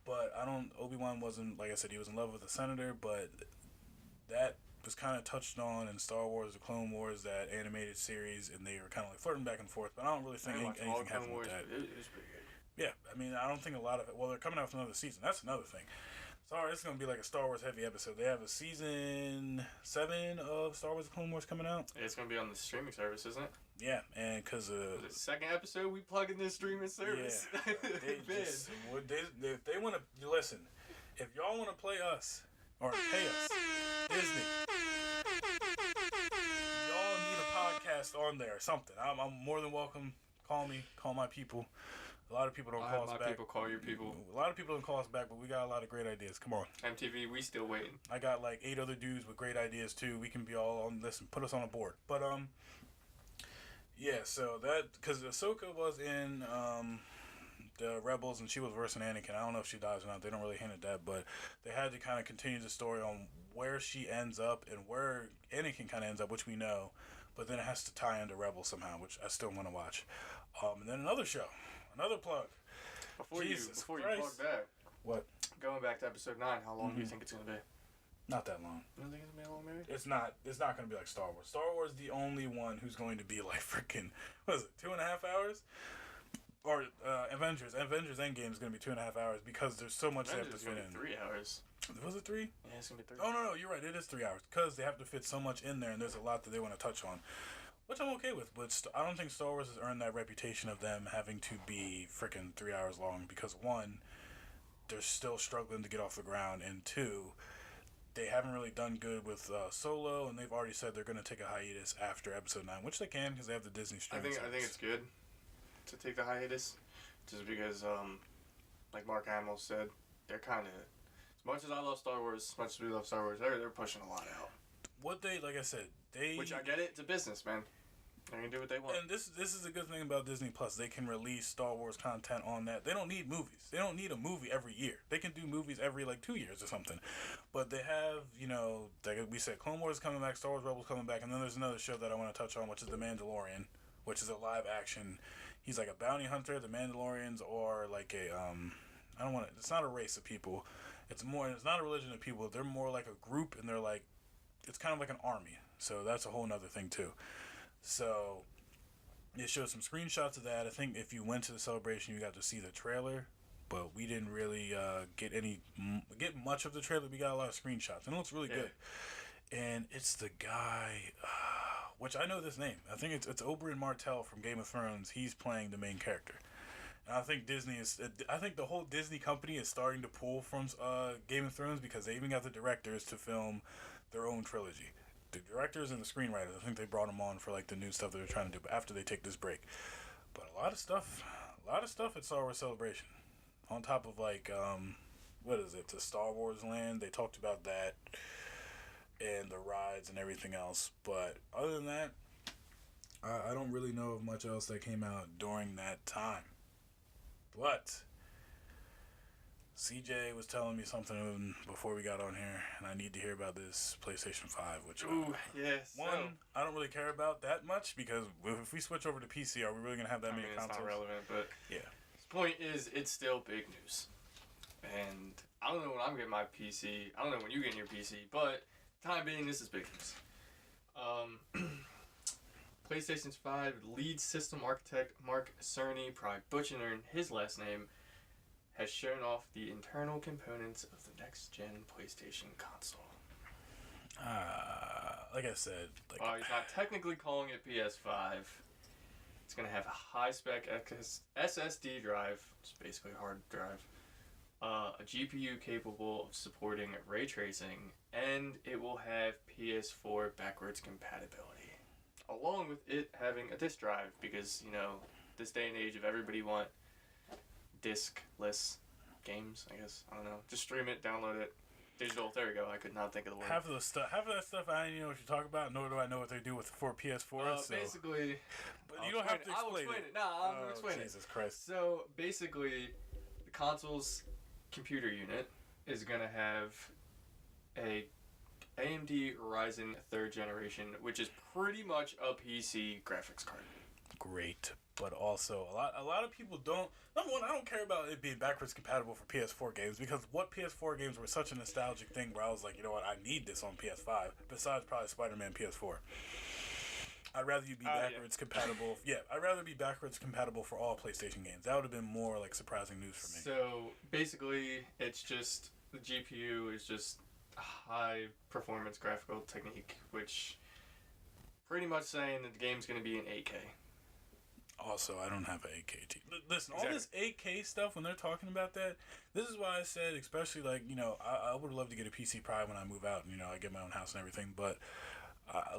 But Obi-Wan wasn't, like I said, he was in love with the senator, but that was kind of touched on in Star Wars, the Clone Wars, that animated series, and they were kind of like flirting back and forth, but I don't really think anything happened with that. It was pretty good. Yeah, I mean, I don't think a lot of it, well, they're coming out with another season. That's another thing. Sorry, it's going to be like a Star Wars heavy episode. They have a season 7 of Star Wars The Clone Wars coming out. It's going to be on the streaming service, isn't it? Yeah, and because... the second episode, we plug in this streaming service. Yeah. If they want to... Listen, if y'all want to play us, or pay us, Disney, y'all need a podcast on there or something. I'm more than welcome. Call me. Call my people. A lot of people don't call us back. People call your people. A lot of people don't call us back, but we got a lot of great ideas. Come on. MTV, we still waiting. I got like 8 other dudes with great ideas too. We can be all on. Listen, put us on a board. But yeah. So that because Ahsoka was in the Rebels and she was worse than Anakin. I don't know if she dies or not. They don't really hint at that, but they had to kind of continue the story on where she ends up and where Anakin kind of ends up, which we know. But then it has to tie into Rebels somehow, which I still want to watch. And then another show. Another plug. Before you plug that, what? Going back to episode 9, how long do you think it's gonna be? Not that long. You don't think it's gonna be a long movie? It's not gonna be like Star Wars. Star Wars is the only one who's going to be like freaking 2.5 hours? Or Avengers. Avengers Endgame is gonna be 2.5 hours because there's so much Avengers they have to fit in. 3 hours. Was it 3? Yeah, it's gonna be 3. Oh no, you're right. It is 3 hours because they have to fit so much in there, and there's a lot that they want to touch on. Which I'm okay with, but I don't think Star Wars has earned that reputation of them having to be freaking 3 hours long because, one, they're still struggling to get off the ground, and two, they haven't really done good with Solo, and they've already said they're going to take a hiatus after Episode 9, which they can because they have the Disney streaming service. I think it's good to take the hiatus just because, like Mark Hamill said, they're kind of, as much as I love Star Wars, as much as we love Star Wars, they're pushing a lot out. Like I said, which I get it, it's a business, man. They're gonna do what they want. And this is a good thing about Disney Plus. They can release Star Wars content on that. They don't need movies. They don't need a movie every year. They can do movies every 2 years or something. But they have, like we said, Clone Wars coming back, Star Wars Rebels coming back, and then there's another show that I want to touch on, which is The Mandalorian, which is a live action. He's like a bounty hunter. The Mandalorians are like it's not a race of people. It's not a religion of people. They're more like a group, and they're like, it's kind of like an army. So that's a whole nother thing too. So it showed some screenshots of that. I think if you went to the celebration, you got to see the trailer, but we didn't really get much of the trailer. We got a lot of screenshots, and it looks really good. And it's the guy, which I know this name. I think it's Oberyn Martell from Game of Thrones. He's playing the main character. And I think I think the whole Disney company is starting to pull from Game of Thrones because they even got the directors to film their own trilogy. The directors and the screenwriters, I think they brought them on for like the new stuff they're trying to do, but after they take this break. But a lot of stuff a lot of stuff at Star Wars Celebration. On top of like, what is it? The Star Wars Land. They talked about that and the rides and everything else. But other than that, I don't really know of much else that came out during that time. But CJ was telling me something before we got on here, and I need to hear about this PlayStation 5, which yes. I don't really care about that much because if we switch over to PC, are we really going to have that many consoles? It's not relevant, but yeah. The point is, it's still big news. And I don't know when I'm getting my PC. I don't know when you're getting your PC, but time being, this is big news. PlayStation's 5 lead system architect Mark Cerny, probably butchering his last name, has shown off the internal components of the next-gen PlayStation console. Like I said... he's not technically calling it PS5. It's going to have a high-spec SSD drive, which is basically a hard drive, a GPU capable of supporting ray tracing, and it will have PS4 backwards compatibility. Along with it having a disc drive, because, this day and age of everybody want disc-less games, I guess. I don't know. Just stream it, download it. Digital, there you go. I could not think of the word. Half of that stuff, I don't even know what you're talking about, nor do I know what they do for PS4. Basically... But you don't have to explain it. I will explain it. No, I'm going to explain it. Jesus Christ. So, basically, the console's computer unit is going to have a AMD Ryzen 3rd generation, which is pretty much a PC graphics card. Great. But also, a lot of people don't... Number one, I don't care about it being backwards compatible for PS4 games, because what PS4 games were such a nostalgic thing where I was like, you know what, I need this on PS5, besides probably Spider-Man PS4. I'd rather you be backwards compatible. Yeah, I'd rather be backwards compatible for all PlayStation games. That would have been more like surprising news for me. So, basically, it's just... The GPU is just high performance graphical technique, which pretty much saying that the game's going to be in 8K. Also, I don't have an 8K TV. Listen, exactly. All this 8K stuff, when they're talking about that, this is why I said, especially like, I would love to get a PC probably when I move out and, I get my own house and everything, but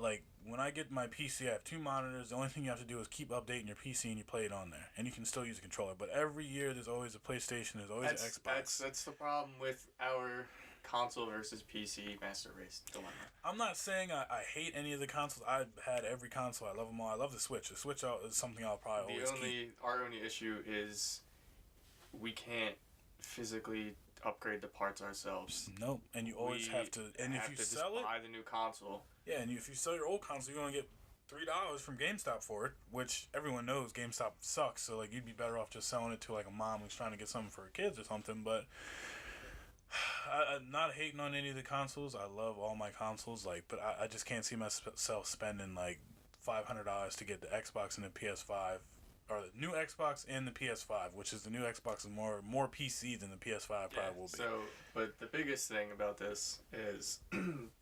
like when I get my PC, I have 2 monitors. The only thing you have to do is keep updating your PC and you play it on there, and you can still use a controller. But every year, there's always a PlayStation, there's always an Xbox. That's the problem with our console versus PC master race dilemma. I'm not saying I hate any of the consoles. I've had every console. I love them all. I love the Switch. The Switch is something I'll probably always keep. Our only issue is we can't physically upgrade the parts ourselves. Nope. And you always have to. And if you sell it, buy the new console. Yeah, and if you sell your old console, you're gonna get $3 from GameStop for it, which everyone knows GameStop sucks. So like, you'd be better off just selling it to like a mom who's trying to get something for her kids or something. But I'm not hating on any of the consoles. I love all my consoles, but I just can't see myself spending like $500 to get the Xbox and the PS5, or the new Xbox and the PS5, which is the new Xbox is more PC than the PS5 probably will be. So, but the biggest thing about this is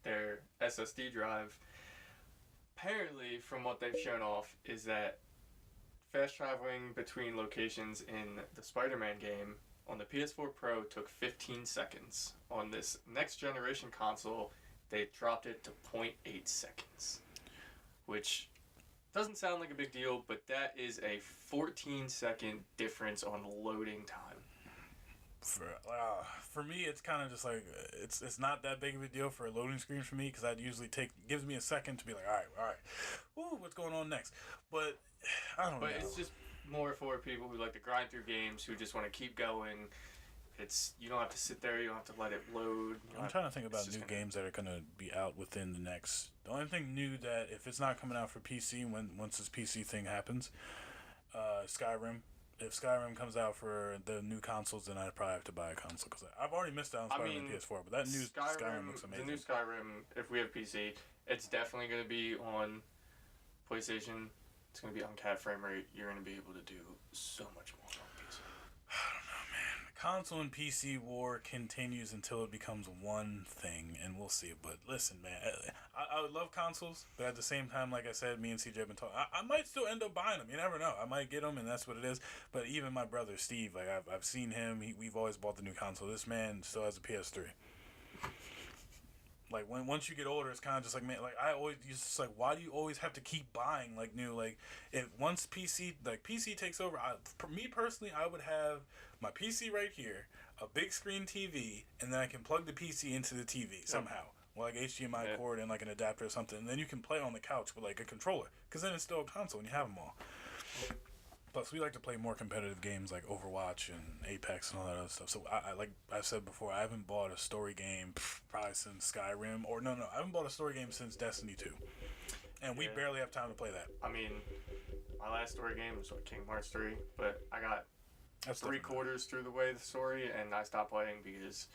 their SSD drive. Apparently, from what they've shown off, is that fast traveling between locations in the Spider-Man game on the PS4 Pro took 15 seconds. On this next generation console, they dropped it to 0.8 seconds. Which doesn't sound like a big deal, but that is a 14-second difference on loading time. For me, it's kind of just like, it's not that big of a deal for a loading screen for me, because I'd usually gives me a second to be like, all right, ooh, what's going on next? But I don't know. But it's just more for people who like to grind through games, who just want to keep going. You don't have to sit there, you don't have to let it load. I'm trying to think about new games that are going to be out within the next... The only thing new that, if it's not coming out for PC, once this PC thing happens, Skyrim. If Skyrim comes out for the new consoles, then I'd probably have to buy a console, because I've already missed out on Skyrim on PS4, but that new Skyrim looks amazing. The new Skyrim, if we have PC, it's definitely going to be on PlayStation. It's going to be on CAD frame rate. You're going to be able to do so much more on PC. I don't know, man. The console and PC war continues until it becomes one thing, and we'll see. But listen, man, I would love consoles, but at the same time, like I said, me and CJ have been talking. I might still end up buying them. You never know. I might get them, and that's what it is. But even my brother Steve, like I've seen him. We've always bought the new console. This man still has a PS3. Like once you get older, it's kind of just like, man, like I always just like, why do you always have to keep buying like new, like if once PC takes over, for me personally, I would have my PC right here, a big screen TV, and then I can plug the PC into the TV somehow. Well, like HDMI cord and like an adapter or something, and then you can play on the couch with like a controller, because then it's still a console and you have them all. Plus, we like to play more competitive games like Overwatch and Apex and all that other stuff. So, I like I've said before, I haven't bought a story game probably since Skyrim. Or, no, I haven't bought a story game since Destiny 2. And we barely have time to play that. I mean, my last story game was Kingdom Hearts 3, but I got three-quarters through the way of the story, and I stopped playing because,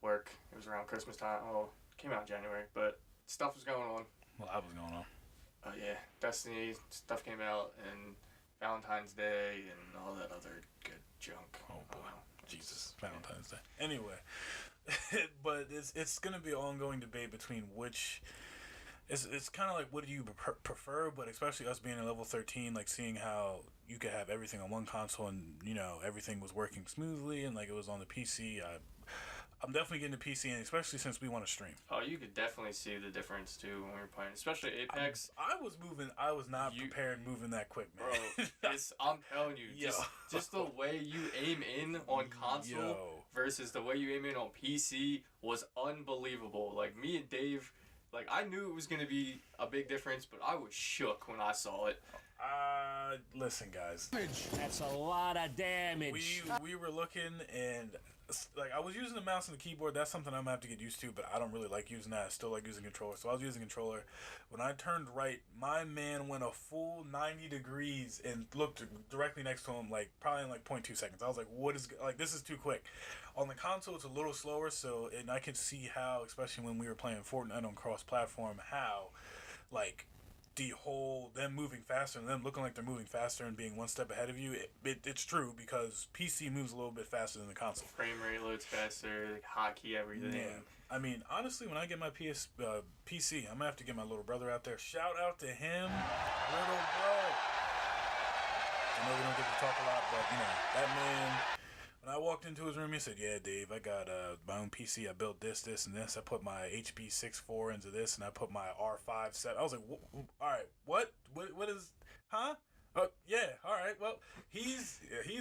work. It was around Christmas time. Well, it came out in January, but stuff was going on. Well, that was going on. Yeah, Destiny stuff came out, and Valentine's Day and all that other good junk. Oh boy, Jesus, Valentine's Day. Anyway, but it's gonna be an ongoing debate between which. It's kind of like, what do you prefer? But especially us being in level 13, like seeing how you could have everything on one console and everything was working smoothly and like it was on the PC. I'm definitely getting the PC, and especially since we want to stream. Oh, you could definitely see the difference too when we were playing, especially Apex. I was not prepared moving that quick, man. Bro, I'm telling you, just the way you aim in on console versus the way you aim in on PC was unbelievable. Like me and Dave, like I knew it was gonna be a big difference, but I was shook when I saw it. Listen, guys. That's a lot of damage. We were looking, and like I was using the mouse and the keyboard. That's something I'm gonna have to get used to, but I don't really like using that. I still like using controller. So I was using controller. When I turned right, my man went a full 90 degrees and looked directly next to him, like probably in like 0.2 seconds. I was like, what is, like, this is too quick. On the console, it's a little slower, so, and I can see how, especially when we were playing Fortnite on cross-platform, how, like, the whole them moving faster and them looking like they're moving faster and being one step ahead of you, it's true because PC moves a little bit faster than the console. Frame rate loads faster, like hotkey everything. Yeah. I mean, honestly, when I get my PC, I'm gonna have to get my little brother out there. Shout out to him, little bro. I know we don't get to talk a lot, but that man. When I walked into his room, he said, "Yeah, Dave, I got my own PC. I built this, and this. I put my HP 6.4 into this, and I put my R5 set." I was like, "All right, what is, huh?" Yeah, all right. Well, he's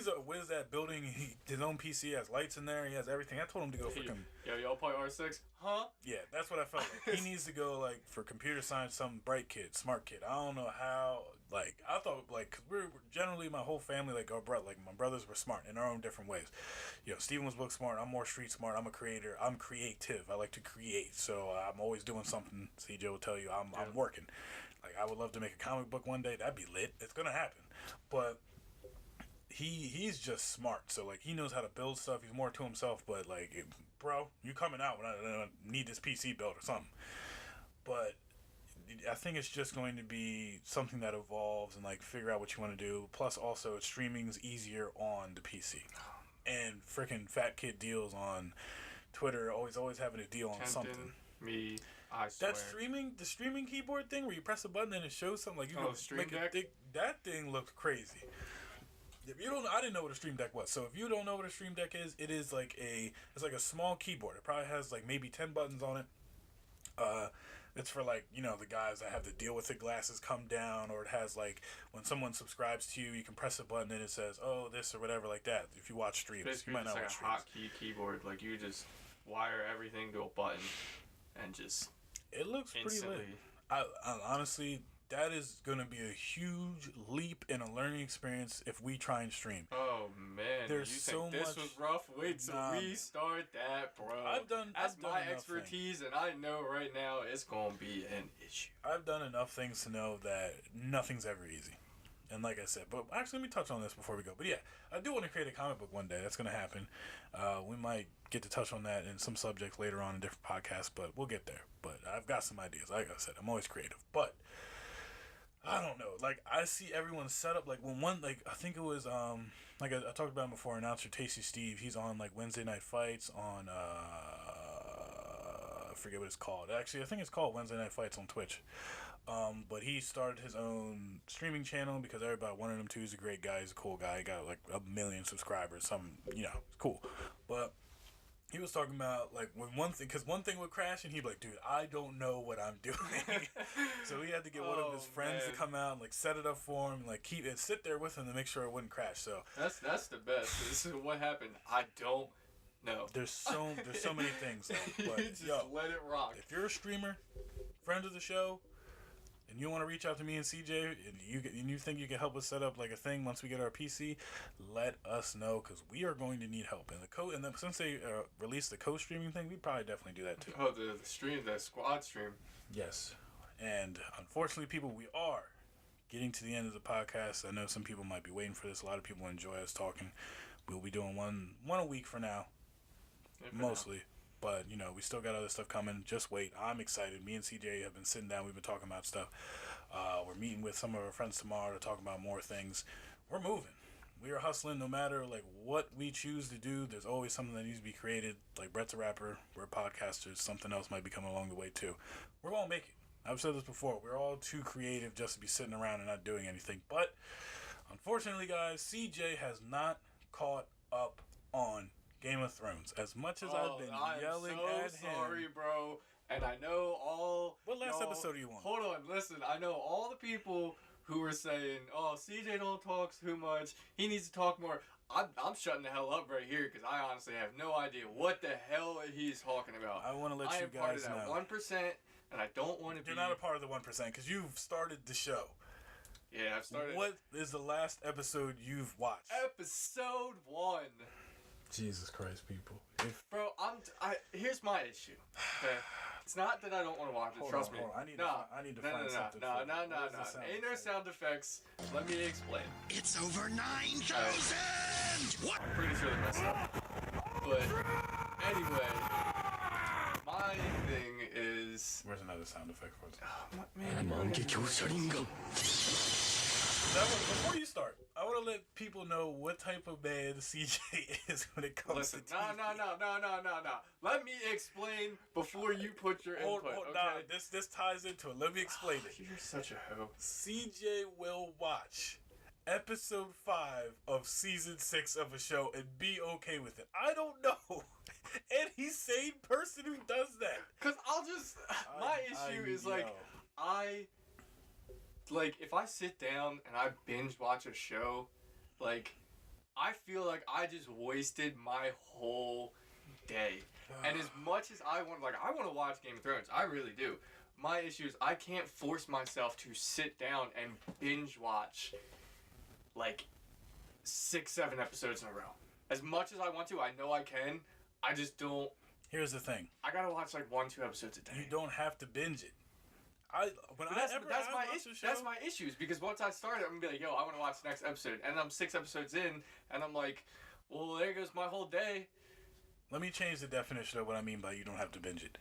a whiz at building his own PC. He has lights in there. He has everything. I told him to go for y'all play R6, huh? Yeah, that's what I felt like. He needs to go like for computer science, some bright kid, smart kid. I don't know how. Like I thought, like cause we're generally my whole family, like our brother, like my brothers were smart in our own different ways. Steven was book smart. I'm more street smart. I'm a creator. I'm creative. I like to create. So I'm always doing something. CJ will tell you I'm working. Like I would love to make a comic book one day. That'd be lit. It's gonna happen. But he's just smart. So like he knows how to build stuff. He's more to himself. But like, bro, you coming out when I need this PC built or something. But I think it's just going to be something that evolves and like figure out what you want to do. Plus, also, streaming's easier on the PC. And freaking fat kid deals on Twitter, always having a deal on something. Me, I swear. The streaming keyboard thing where you press a button and it shows something like you can Stream make Deck? that thing looked crazy. If you don't, I didn't know what a Stream Deck was. So if you don't know what a Stream Deck is, it's like a small keyboard. It probably has like maybe 10 buttons on it. It's for like, the guys that have to deal with it, glasses come down, or it has like when someone subscribes to you, you can press a button and it says, "Oh, this" or whatever like that. If you watch streams, basically you might not like watch a streams. hotkey keyboard, like you just wire everything to a button and just. It looks instantly. pretty lit. I honestly, that is going to be a huge leap in a learning experience if we try and stream. Oh man, there's you so think this much. was rough? Wait till we start that, bro. That's my expertise, and I know right now it's gonna be an issue. I've done enough things to know that nothing's ever easy. And like I said, but actually, let me touch on this before we go. But yeah, I do want to create a comic book one day. That's going to happen. We might get to touch on that in some subjects later on in different podcasts, but we'll get there. But I've got some ideas. Like I said, I'm always creative. But I don't know. Like, I see everyone's setup. Like, when I think it was, like I talked about him before, announcer Tasty Steve. He's on, like, Wednesday Night Fights on, I forget what it's called. Actually, I think it's called Wednesday Night Fights on Twitch. But he started his own streaming channel because everybody wanted him to. He's a great guy. He's a cool guy. He got like 1 million subscribers. It's cool. But he was talking about like when one thing would crash and he'd be like, dude, I don't know what I'm doing. So he had to get one of his friends to come out and like set it up for him, like keep it, sit there with him to make sure it wouldn't crash. So that's the best. This is what happened. I don't know. There's so many things. Though, but just let it rock. If you're a streamer, friend of the show, and you want to reach out to me and CJ, and you think you can help us set up like a thing once we get our PC, let us know because we are going to need help. And since they released the co-streaming thing, we probably definitely do that too. Oh, the stream, the squad stream. Yes, and unfortunately, people, we are getting to the end of the podcast. I know some people might be waiting for this. A lot of people enjoy us talking. We'll be doing one a week for now, mostly. But, we still got other stuff coming. Just wait. I'm excited. Me and CJ have been sitting down. We've been talking about stuff. We're meeting with some of our friends tomorrow to talk about more things. We're moving. We are hustling no matter, what we choose to do. There's always something that needs to be created. Like, Brett's a rapper. We're podcasters. Something else might be coming along the way, too. We're going to make it. I've said this before. We're all too creative just to be sitting around and not doing anything. But, unfortunately, guys, CJ has not caught up on Game of Thrones. As much as I've been yelling at him. Sorry, bro. And I know all. What last episode do you want? Hold on, listen. I know all the people who were saying, "Oh, CJ don't talk too much. He needs to talk more." I'm shutting the hell up right here because I honestly have no idea what the hell he's talking about. I want to let you guys know. I am part of that 1%, and I don't want to be. You're not a part of the 1% because you've started the show. Yeah, I've started. What is the last episode you've watched? Episode 1. Jesus Christ, people. Bro, here's my issue. Okay? It's not that I don't want to watch it. Trust me. I need to find something. No. Ain't no sound effects. Let me explain. It's over 9,000! What? I'm pretty sure they messed up. But anyway, my thing is. Where's another sound effect for it? Oh, man. Before you start, I want to let people know what type of man CJ is when it comes to TV. No. Let me explain before you put your input, okay? Nah, this ties into it. Let me explain it. You're such a hoe. CJ will watch episode 5 of season 6 of a show and be okay with it. I don't know any sane person who does that. Because my issue is if I sit down and I binge watch a show, I feel like I just wasted my whole day. And as much as I want to watch Game of Thrones, I really do. My issue is I can't force myself to sit down and binge watch 6-7 episodes in a row. As much as I want to, I know I can. I just don't. Here's the thing. I gotta watch 1-2 episodes a day. You don't have to binge it. That's my issues because once I start it, I'm gonna be like, yo, I want to watch the next episode, and I'm 6 episodes in, and I'm like, well, there goes my whole day. Let me change the definition of what I mean by you don't have to binge it.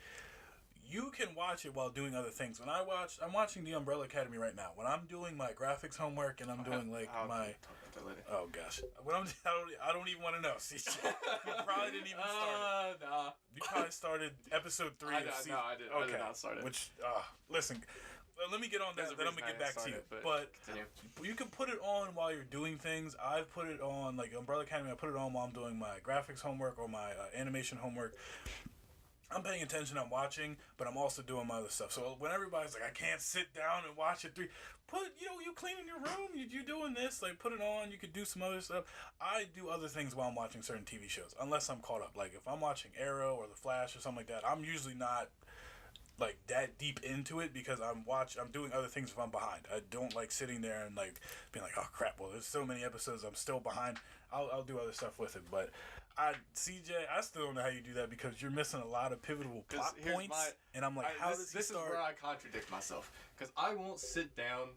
You can watch it while doing other things. I'm watching The Umbrella Academy right now. When I'm doing my graphics homework and I'm doing oh gosh, I don't even want to know. See, you probably didn't even start. Nah. You probably started episode 3 of season. No, I did. Okay. I did not start it. Which, listen, let me get on that. Then I'm gonna get back to you. But you can put it on while you're doing things. I've put it on Umbrella Academy. I put it on while I'm doing my graphics homework or my animation homework. I'm paying attention, I'm watching, but I'm also doing my other stuff. So when everybody's like, I can't sit down and watch it you cleaning your room, you doing this, put it on, you could do some other stuff. I do other things while I'm watching certain TV shows, unless I'm caught up. If I'm watching Arrow or The Flash or something like that, I'm usually not that deep into it because I'm doing other things if I'm behind. I don't like sitting there and being like, oh crap, well there's so many episodes, I'm still behind. I'll do other stuff with it, but CJ, I still don't know how you do that because you're missing a lot of pivotal plot points. And I'm like, how does he start? This is where I contradict myself because I won't sit down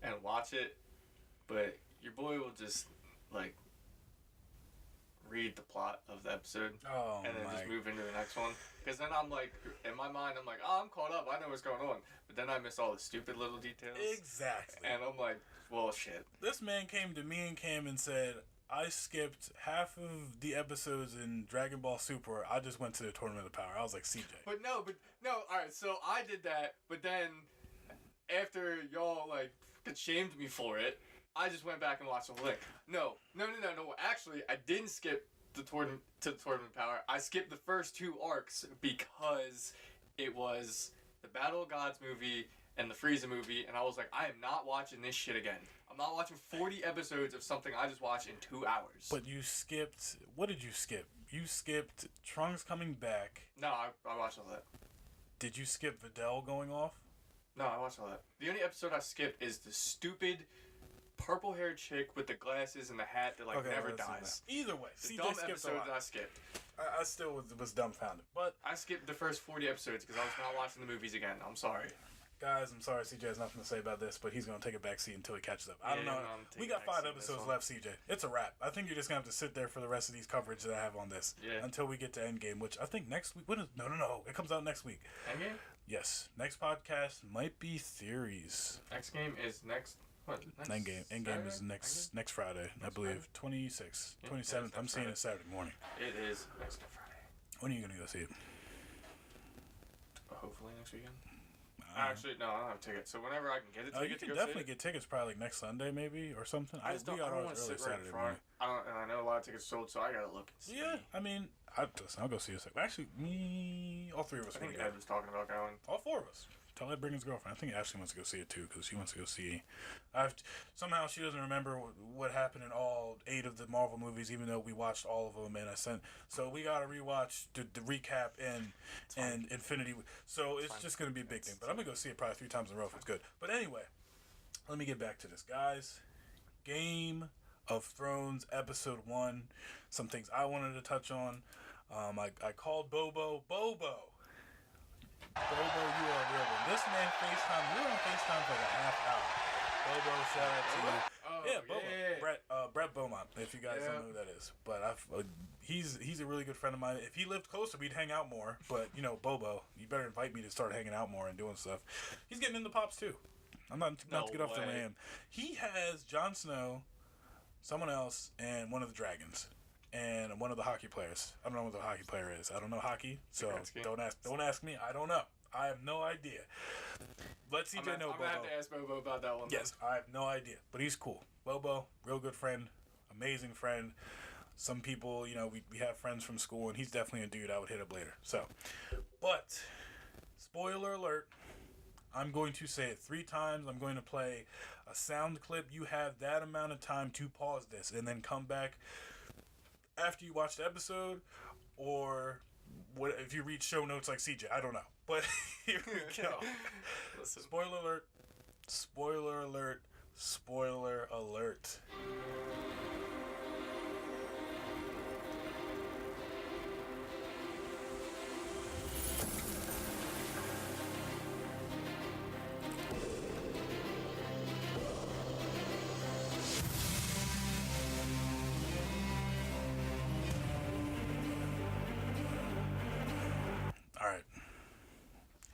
and watch it, but your boy will just read the plot of the episode and then just move into the next one. Because then I'm in my mind, I'm oh, I'm caught up. I know what's going on. But then I miss all the stupid little details. Exactly. And I'm like, well, shit. This man came to me and Cam and said, I skipped half of the episodes in Dragon Ball Super. I just went to the Tournament of Power. I was like, CJ. But no, all right, so I did that, but then after y'all, shamed me for it, I just went back and watched the link. No. Actually, I didn't skip the tournament power. I skipped the first 2 arcs because it was the Battle of Gods movie and the Frieza movie, and I was like, I am not watching this shit again. I'm not watching 40 episodes of something I just watched in 2 hours. But you skipped... What did you skip? You skipped Trunks coming back. No, I watched all that. Did you skip Videl going off? No, I watched all that. The only episode I skipped is the stupid purple-haired chick with the glasses and the hat that never dies. Either way, The CJ dumb skipped episode a lot. that I skipped. I still was dumbfounded. But I skipped the first 40 episodes because I was not watching the movies again. I'm sorry. guys, I'm sorry CJ has nothing to say about this, but he's going to take a back seat until he catches up. I don't know. We got 5 episodes left, CJ. It's a wrap. I think you're just going to have to sit there for the rest of these coverage that I have on this until we get to Endgame, which I think next week. No. It comes out next week. Endgame? Yes. Next podcast might be theories. Next game is next. What? Endgame is next Friday, I believe. 26th, 27th. I'm seeing it Saturday morning. It is next Friday. When are you going to go see it? Hopefully next weekend. Actually, no, I don't have tickets. So whenever I can get a ticket, you can definitely get tickets probably like next Sunday maybe or something. I don't want to sit right in front. And I know a lot of tickets sold, so I gotta look and see. Yeah, I mean, I'll go see it. Actually, all 3 of us. I think Ed was talking about going. All 4 of us. Tell Ed bring his girlfriend. I think Ashley wants to go see it too because she wants to go see. Somehow she doesn't remember what happened in all 8 of the Marvel movies, even though we watched all of them. And so we gotta rewatch the recap and Infinity. So it's just gonna be a big thing. But I'm gonna go see it probably 3 times in a row if it's good. But anyway, let me get back to this, guys. Game of Thrones episode 1. Some things I wanted to touch on. I called Bobo. Bobo, you are a real one. This man FaceTime. We were on FaceTime for like a half hour. Bobo, shout out to you. Bobo. Yeah. Brett Beaumont, if you guys don't know who that is. But he's a really good friend of mine. If he lived closer, we'd hang out more. But, Bobo, you better invite me to start hanging out more and doing stuff. He's getting into pops, too. I'm not to get off the ram. He has Jon Snow, someone else, and one of the dragons. And one of the hockey players. I don't know what the hockey player is. I don't know hockey, so don't ask me. I don't know. I have no idea. Let CJ know, Bobo. I'm gonna have to ask Bobo about that one. Yes, I have no idea, but he's cool. Bobo, real good friend, amazing friend. Some people, we have friends from school, and he's definitely a dude I would hit up later. So, but spoiler alert. I'm going to say it 3 times. I'm going to play a sound clip. You have that amount of time to pause this and then come back after you watch the episode, or what if you read show notes like CJ. I don't know. But here we go. Listen. Spoiler alert. Spoiler alert. Spoiler alert.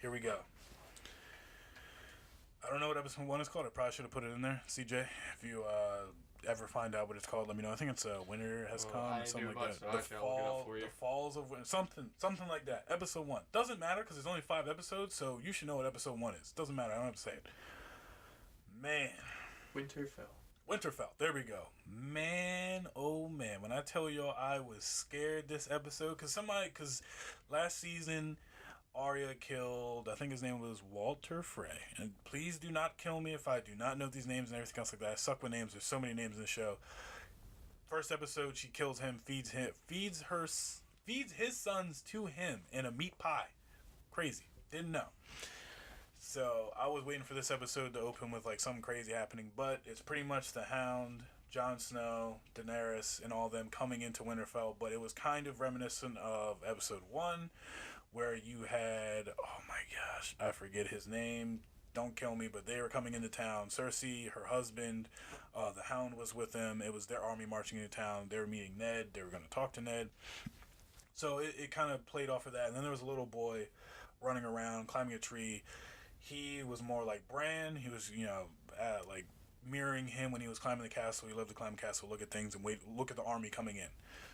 Here we go. I don't know what episode 1 is called. I probably should have put it in there. CJ, if you ever find out what it's called, let me know. I think it's Winter Has Come, something like that. The Falls of Winter, something like that. Episode 1. Doesn't matter because there's only 5 episodes, so you should know what episode 1 is. Doesn't matter. I don't have to say it. Man. Winterfell. There we go. Man, oh man. When I tell y'all I was scared this episode, because last season Arya killed, I think his name was Walter Frey. And please do not kill me if I do not know these names and everything else like that. I suck with names. There's so many names in the show. First episode, she kills him, feeds his sons to him in a meat pie. Crazy. Didn't know. So I was waiting for this episode to open with like something crazy happening, but it's pretty much the Hound, Jon Snow, Daenerys, and all them coming into Winterfell. But it was kind of reminiscent of episode 1, where you had, oh my gosh, I forget his name. Don't kill me, but they were coming into town. Cersei, her husband, the Hound was with them. It was their army marching into town. They were meeting Ned. They were going to talk to Ned. So it kind of played off of that. And then there was a little boy running around, climbing a tree. He was more like Bran. He was, like mirroring him when he was climbing the castle. He loved to climb the castle, look at things, and look at the army coming in.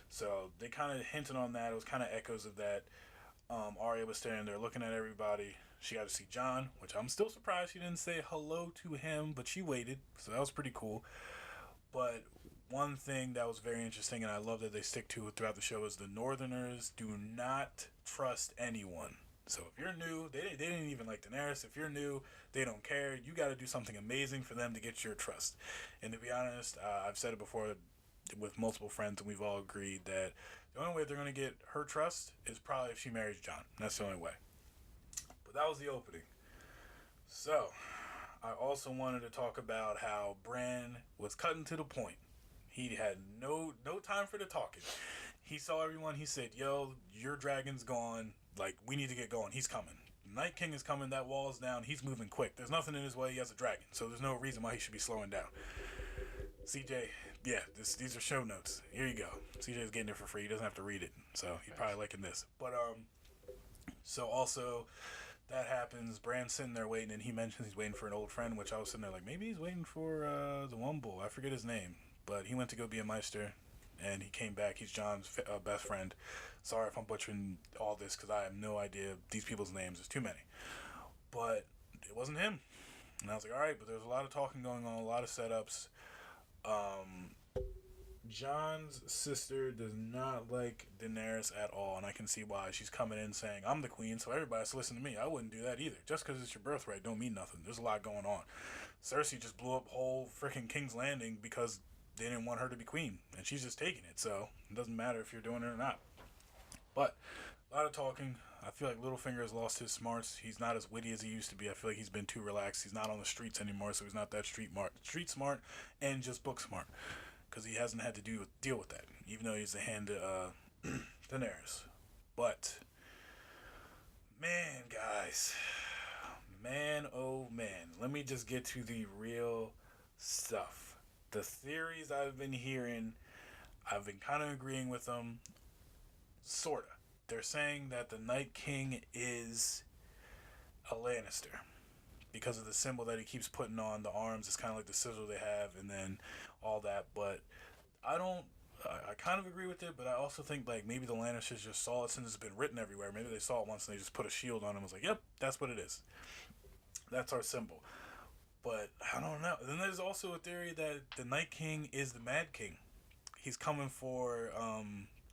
So they kind of hinted on that. It was kind of echoes of that. Arya was standing there looking at everybody. She got to see Jon, which I'm still surprised she didn't say hello to him, but she waited, so that was pretty cool. But one thing that was very interesting, and I love that they stick to it throughout the show, is the Northerners do not trust anyone. So if you're new, they didn't even like Daenerys. If you're new, they don't care. You got to do something amazing for them to get your trust. And to be honest, I've said it before with multiple friends, and we've all agreed that the only way they're going to get her trust is probably if she marries Jon. That's the only way. But that was the opening. So I also wanted to talk about how Bran was cutting to the point. He had no time for the talking. He saw everyone. He said, "Yo, your dragon's gone. Like, we need to get going. He's coming. Night King is coming. That wall is down. He's moving quick. There's nothing in his way. He has a dragon. So there's no reason why he should be slowing down." CJ, yeah, these are show notes. Here you go. CJ's getting it for free. He doesn't have to read it. So he's probably liking this. But, so also that happens. Bran's sitting there waiting, and he mentions he's waiting for an old friend, which I was sitting there like, maybe he's waiting for the Wumble. I forget his name. But he went to go be a Meister, and he came back. He's John's best friend. Sorry if I'm butchering all this, because I have no idea these people's names. There's too many. But it wasn't him. And I was like, all right, but there's a lot of talking going on, a lot of setups. John's sister does not like Daenerys at all, and I can see why. She's coming in saying, I'm the queen, so everybody has to listen to me. I wouldn't do that either. Just because it's your birthright don't mean nothing. There's a lot going on. Cersei just blew up whole freaking King's Landing because they didn't want her to be queen, and she's just taking it, so it doesn't matter if you're doing it or not. But a lot of talking. I feel like Littlefinger has lost his smarts. He's not as witty as he used to be. I feel like he's been too relaxed. He's not on the streets anymore, so he's not that street smart and just book smart, because he hasn't had to deal with that, even though he's a hand to Daenerys. But man, guys, man, oh man, let me just get to the real stuff. The theories I've been hearing, I've been kind of agreeing with them, sorta. They're saying that the Night King is a Lannister because of the symbol that he keeps putting on the arms. It's kind of like the sigil they have, and then all that. But I kind of agree with it, but I also think like maybe the Lannisters just saw it since it's been written everywhere. Maybe they saw it once and they just put a shield on it and was like, yep, that's what it is. That's our symbol. But I don't know. Then there's also a theory that the Night King is the Mad King. He's coming for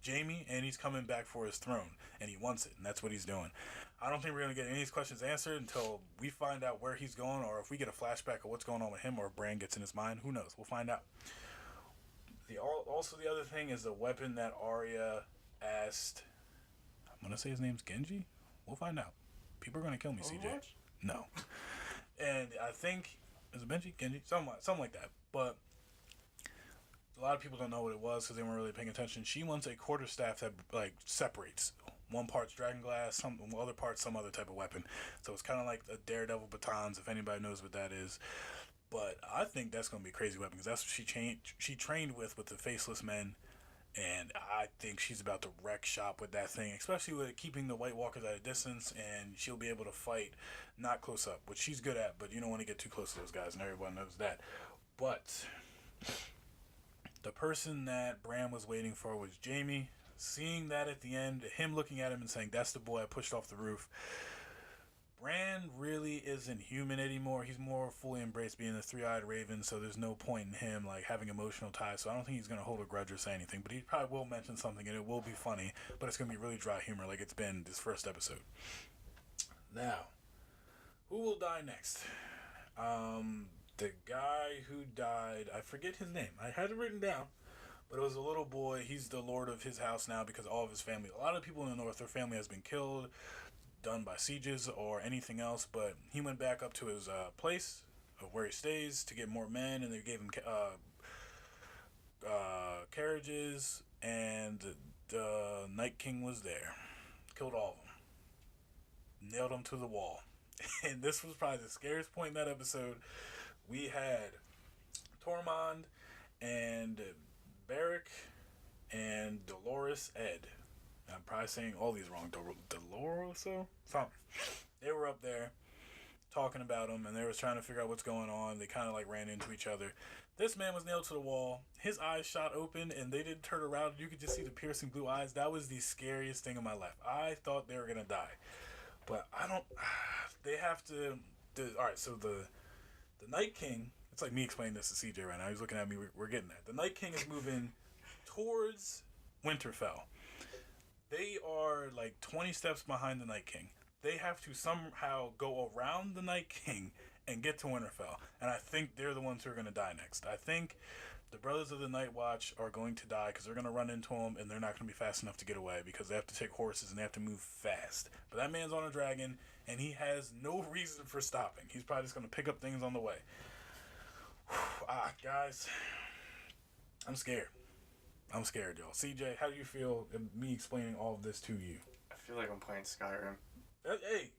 Jaime, and he's coming back for his throne, and he wants it, and that's what he's doing. I don't think we're going to get any of these questions answered until we find out where he's going, or if we get a flashback of what's going on with him, or if Bran gets in his mind. Who knows? We'll find out. Also, the other thing is the weapon that Arya asked. I'm going to say his name's Genji. We'll find out. People are going to kill me, CJ. No. And I think, is it Benji? Genji? Something like that. But a lot of people don't know what it was because they weren't really paying attention. She wants a quarterstaff that like separates. One part's dragonglass, some other part's some other type of weapon. So it's kind of like a Daredevil batons, if anybody knows what that is. But I think that's going to be a crazy weapon because that's what she trained with the Faceless Men. And I think she's about to wreck shop with that thing, especially with keeping the White Walkers at a distance, and she'll be able to fight not close up, which she's good at, but you don't want to get too close to those guys, and everyone knows that. But the person that Bran was waiting for was Jaime. Seeing that at the end, him looking at him and saying, that's the boy I pushed off the roof. Bran really isn't human anymore. He's more fully embraced being the three-eyed raven, so there's no point in him like having emotional ties. So I don't think he's going to hold a grudge or say anything, but he probably will mention something, and it will be funny, but it's going to be really dry humor like it's been this first episode. Now, who will die next? The guy who died, I forget his name. I had it written down, but it was a little boy. He's the lord of his house now because all of his family, a lot of people in the north, their family has been killed, done by sieges or anything else, but he went back up to his place of where he stays to get more men, and they gave him carriages, and the Night King was there. Killed all of them. Nailed them to the wall. And this was probably the scariest point in that episode. We had Tormund and Beric and Dolores Ed. I'm probably saying all these wrong. Dolores, something. They were up there talking about him, and they were trying to figure out what's going on. They kind of like ran into each other. This man was nailed to the wall. His eyes shot open, and they didn't turn around. You could just see the piercing blue eyes. That was the scariest thing in my life. I thought they were gonna die, but I don't. They have to. All right, so the Night King It's like me explaining this to CJ right now. He's looking at me. We're getting there. The Night King is moving towards Winterfell. They are like 20 steps behind the Night King. They have to somehow go around the Night King and get to Winterfell. And I think they're the ones who are going to die next. I think the Brothers of the Night Watch are going to die because they're going to run into them and they're not going to be fast enough to get away because they have to take horses and they have to move fast. But that man's on a dragon and he has no reason for stopping. He's probably just going to pick up things on the way. Guys, I'm scared. I'm scared, y'all. CJ, how do you feel me explaining all of this to you? I feel like I'm playing Skyrim. Hey,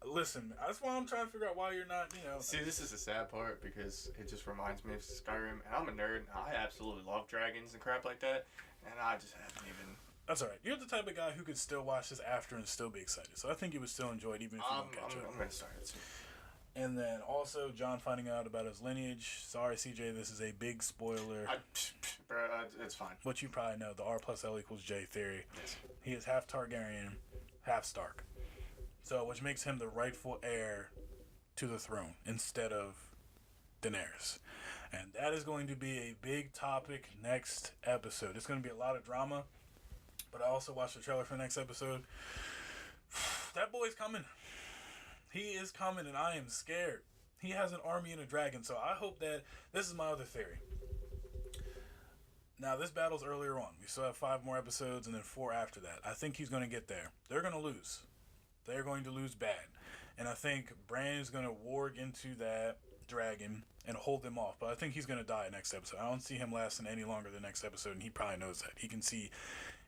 listen, that's why I'm trying to figure out why you're not, See, this is the sad part because it just reminds me of Skyrim. And I'm a nerd. And I absolutely love dragons and crap like that. And I just haven't even... That's alright. You're the type of guy who could still watch this after and still be excited. So I think you would still enjoy it even if you don't catch up. I'm going to start it soon. And then also John finding out about his lineage. Sorry, CJ, this is a big spoiler. It's fine. But you probably know the R plus L equals J theory. Yes. He is half Targaryen, half Stark. So, which makes him the rightful heir to the throne instead of Daenerys. And that is going to be a big topic next episode. It's going to be a lot of drama. But I also watched the trailer for the next episode. That boy's coming. He is coming, and I am scared. He has an army and a dragon, so I hope that... This is my other theory. Now, this battle's earlier on. We still have 5 more episodes and then 4 after that. I think he's going to get there. They're going to lose. They're going to lose bad. And I think Bran is going to warg into that dragon and hold them off. But I think he's going to die next episode. I don't see him lasting any longer the next episode, and he probably knows that. He can see...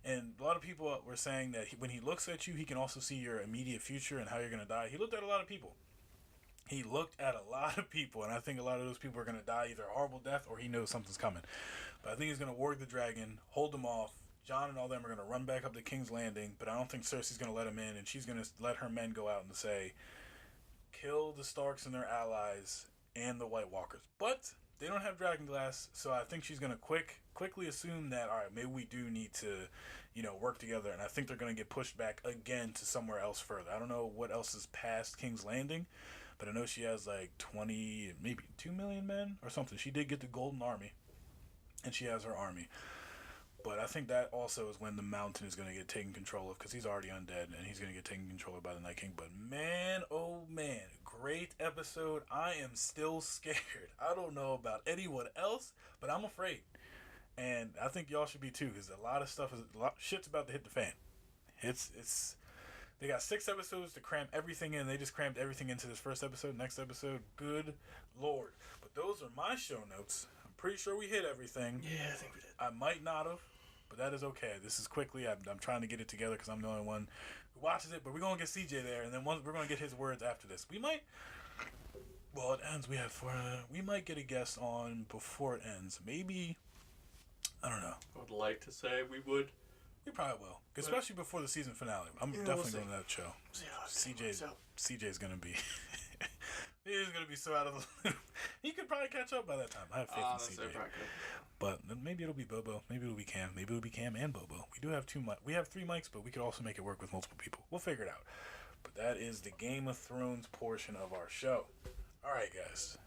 And a lot of people were saying that when he looks at you, he can also see your immediate future and how you're going to die. He looked at a lot of people. He looked at a lot of people, and I think a lot of those people are going to die either a horrible death or he knows something's coming. But I think he's going to warg the dragon, hold them off. Jon and all them are going to run back up to King's Landing, but I don't think Cersei's going to let him in, and she's going to let her men go out and say, kill the Starks and their allies and the White Walkers. But they don't have dragonglass, so I think she's going to quickly assume that, all right, maybe we do need to, work together. And I think they're going to get pushed back again to somewhere else further. I don't know what else is past King's Landing, but I know she has like 20, maybe 2 million men or something. She did get the Golden Army, and she has her army. But I think that also is when the Mountain is going to get taken control of, because he's already undead, and he's going to get taken control of by the Night King. But man, oh man, great episode. I am still scared. I don't know about anyone else, but I'm afraid. And I think y'all should be too, because a lot of shit's about to hit the fan. They got 6 episodes to cram everything in. They just crammed everything into this first episode. Next episode, good Lord. But those are my show notes. I'm pretty sure we hit everything. Yeah, I think we did. I might not have, but that is okay. This is quickly. I'm trying to get it together because I'm the only one who watches it. But we're going to get CJ there, and then we're going to get his words after this. We might... Well, it ends. We might get a guest on before it ends. Maybe... I don't know. I would like to say we would. We probably will, especially before the season finale. I'm definitely going to that show. CJ's going to be... He's going to be so out of the loop. He could probably catch up by that time. I have faith in CJ. But maybe it'll be Bobo. Maybe it'll be Cam. Maybe it'll be Cam and Bobo. We do have 2 mics. We have 3 mics, but we could also make it work with multiple people. We'll figure it out. But that is the Game of Thrones portion of our show. All right, guys.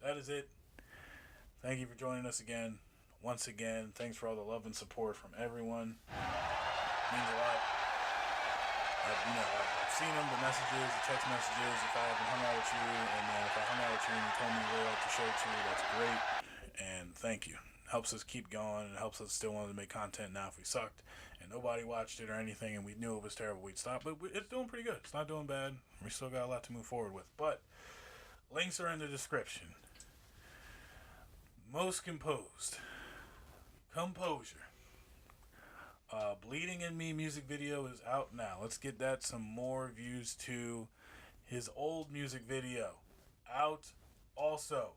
That is it. Thank you for joining us again. Once again, thanks for all the love and support from everyone. It means a lot. I've seen them, the messages, the text messages. If I haven't hung out with you, and then if I hung out with you and you told me you really like the show too, that's great. And thank you. It helps us keep going. It helps us still want to make content now if we sucked and nobody watched it or anything and we knew it was terrible, we'd stop. But it's doing pretty good. It's not doing bad. We still got a lot to move forward with. But links are in the description. Most Composed. Composure. Bleeding in Me music video is out now. Let's get that some more views to his old music video. Out also.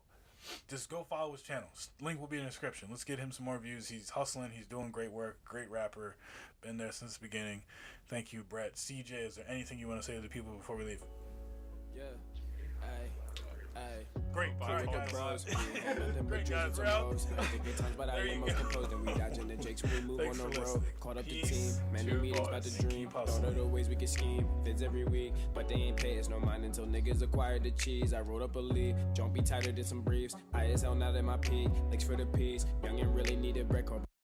Just go follow his channel. Link will be in the description. Let's get him some more views. He's hustling. He's doing great work. Great rapper. Been there since the beginning. Thank you, Brett. CJ, is there anything you want to say to the people before we leave? Yeah. Aye. Great. Bye. All right, With the guys. bros, we ain't had nothing but Great, drinks guys. and some We're out. hoes. Had the good times, but I There am you most go. composed. And we dodging the jakes when we move Thanks on for the road. listening. Caught up the Peace. team, many Cheers, meetings about boys. to dream. Keep Thought hustling. of the ways we could scheme. Fits every week, but they ain't pay us no mind until niggas acquired the cheese. I rolled up a lead, don't be tighter than some briefs. ISL not in my peak, thanks for the peace. Young and really needed bread.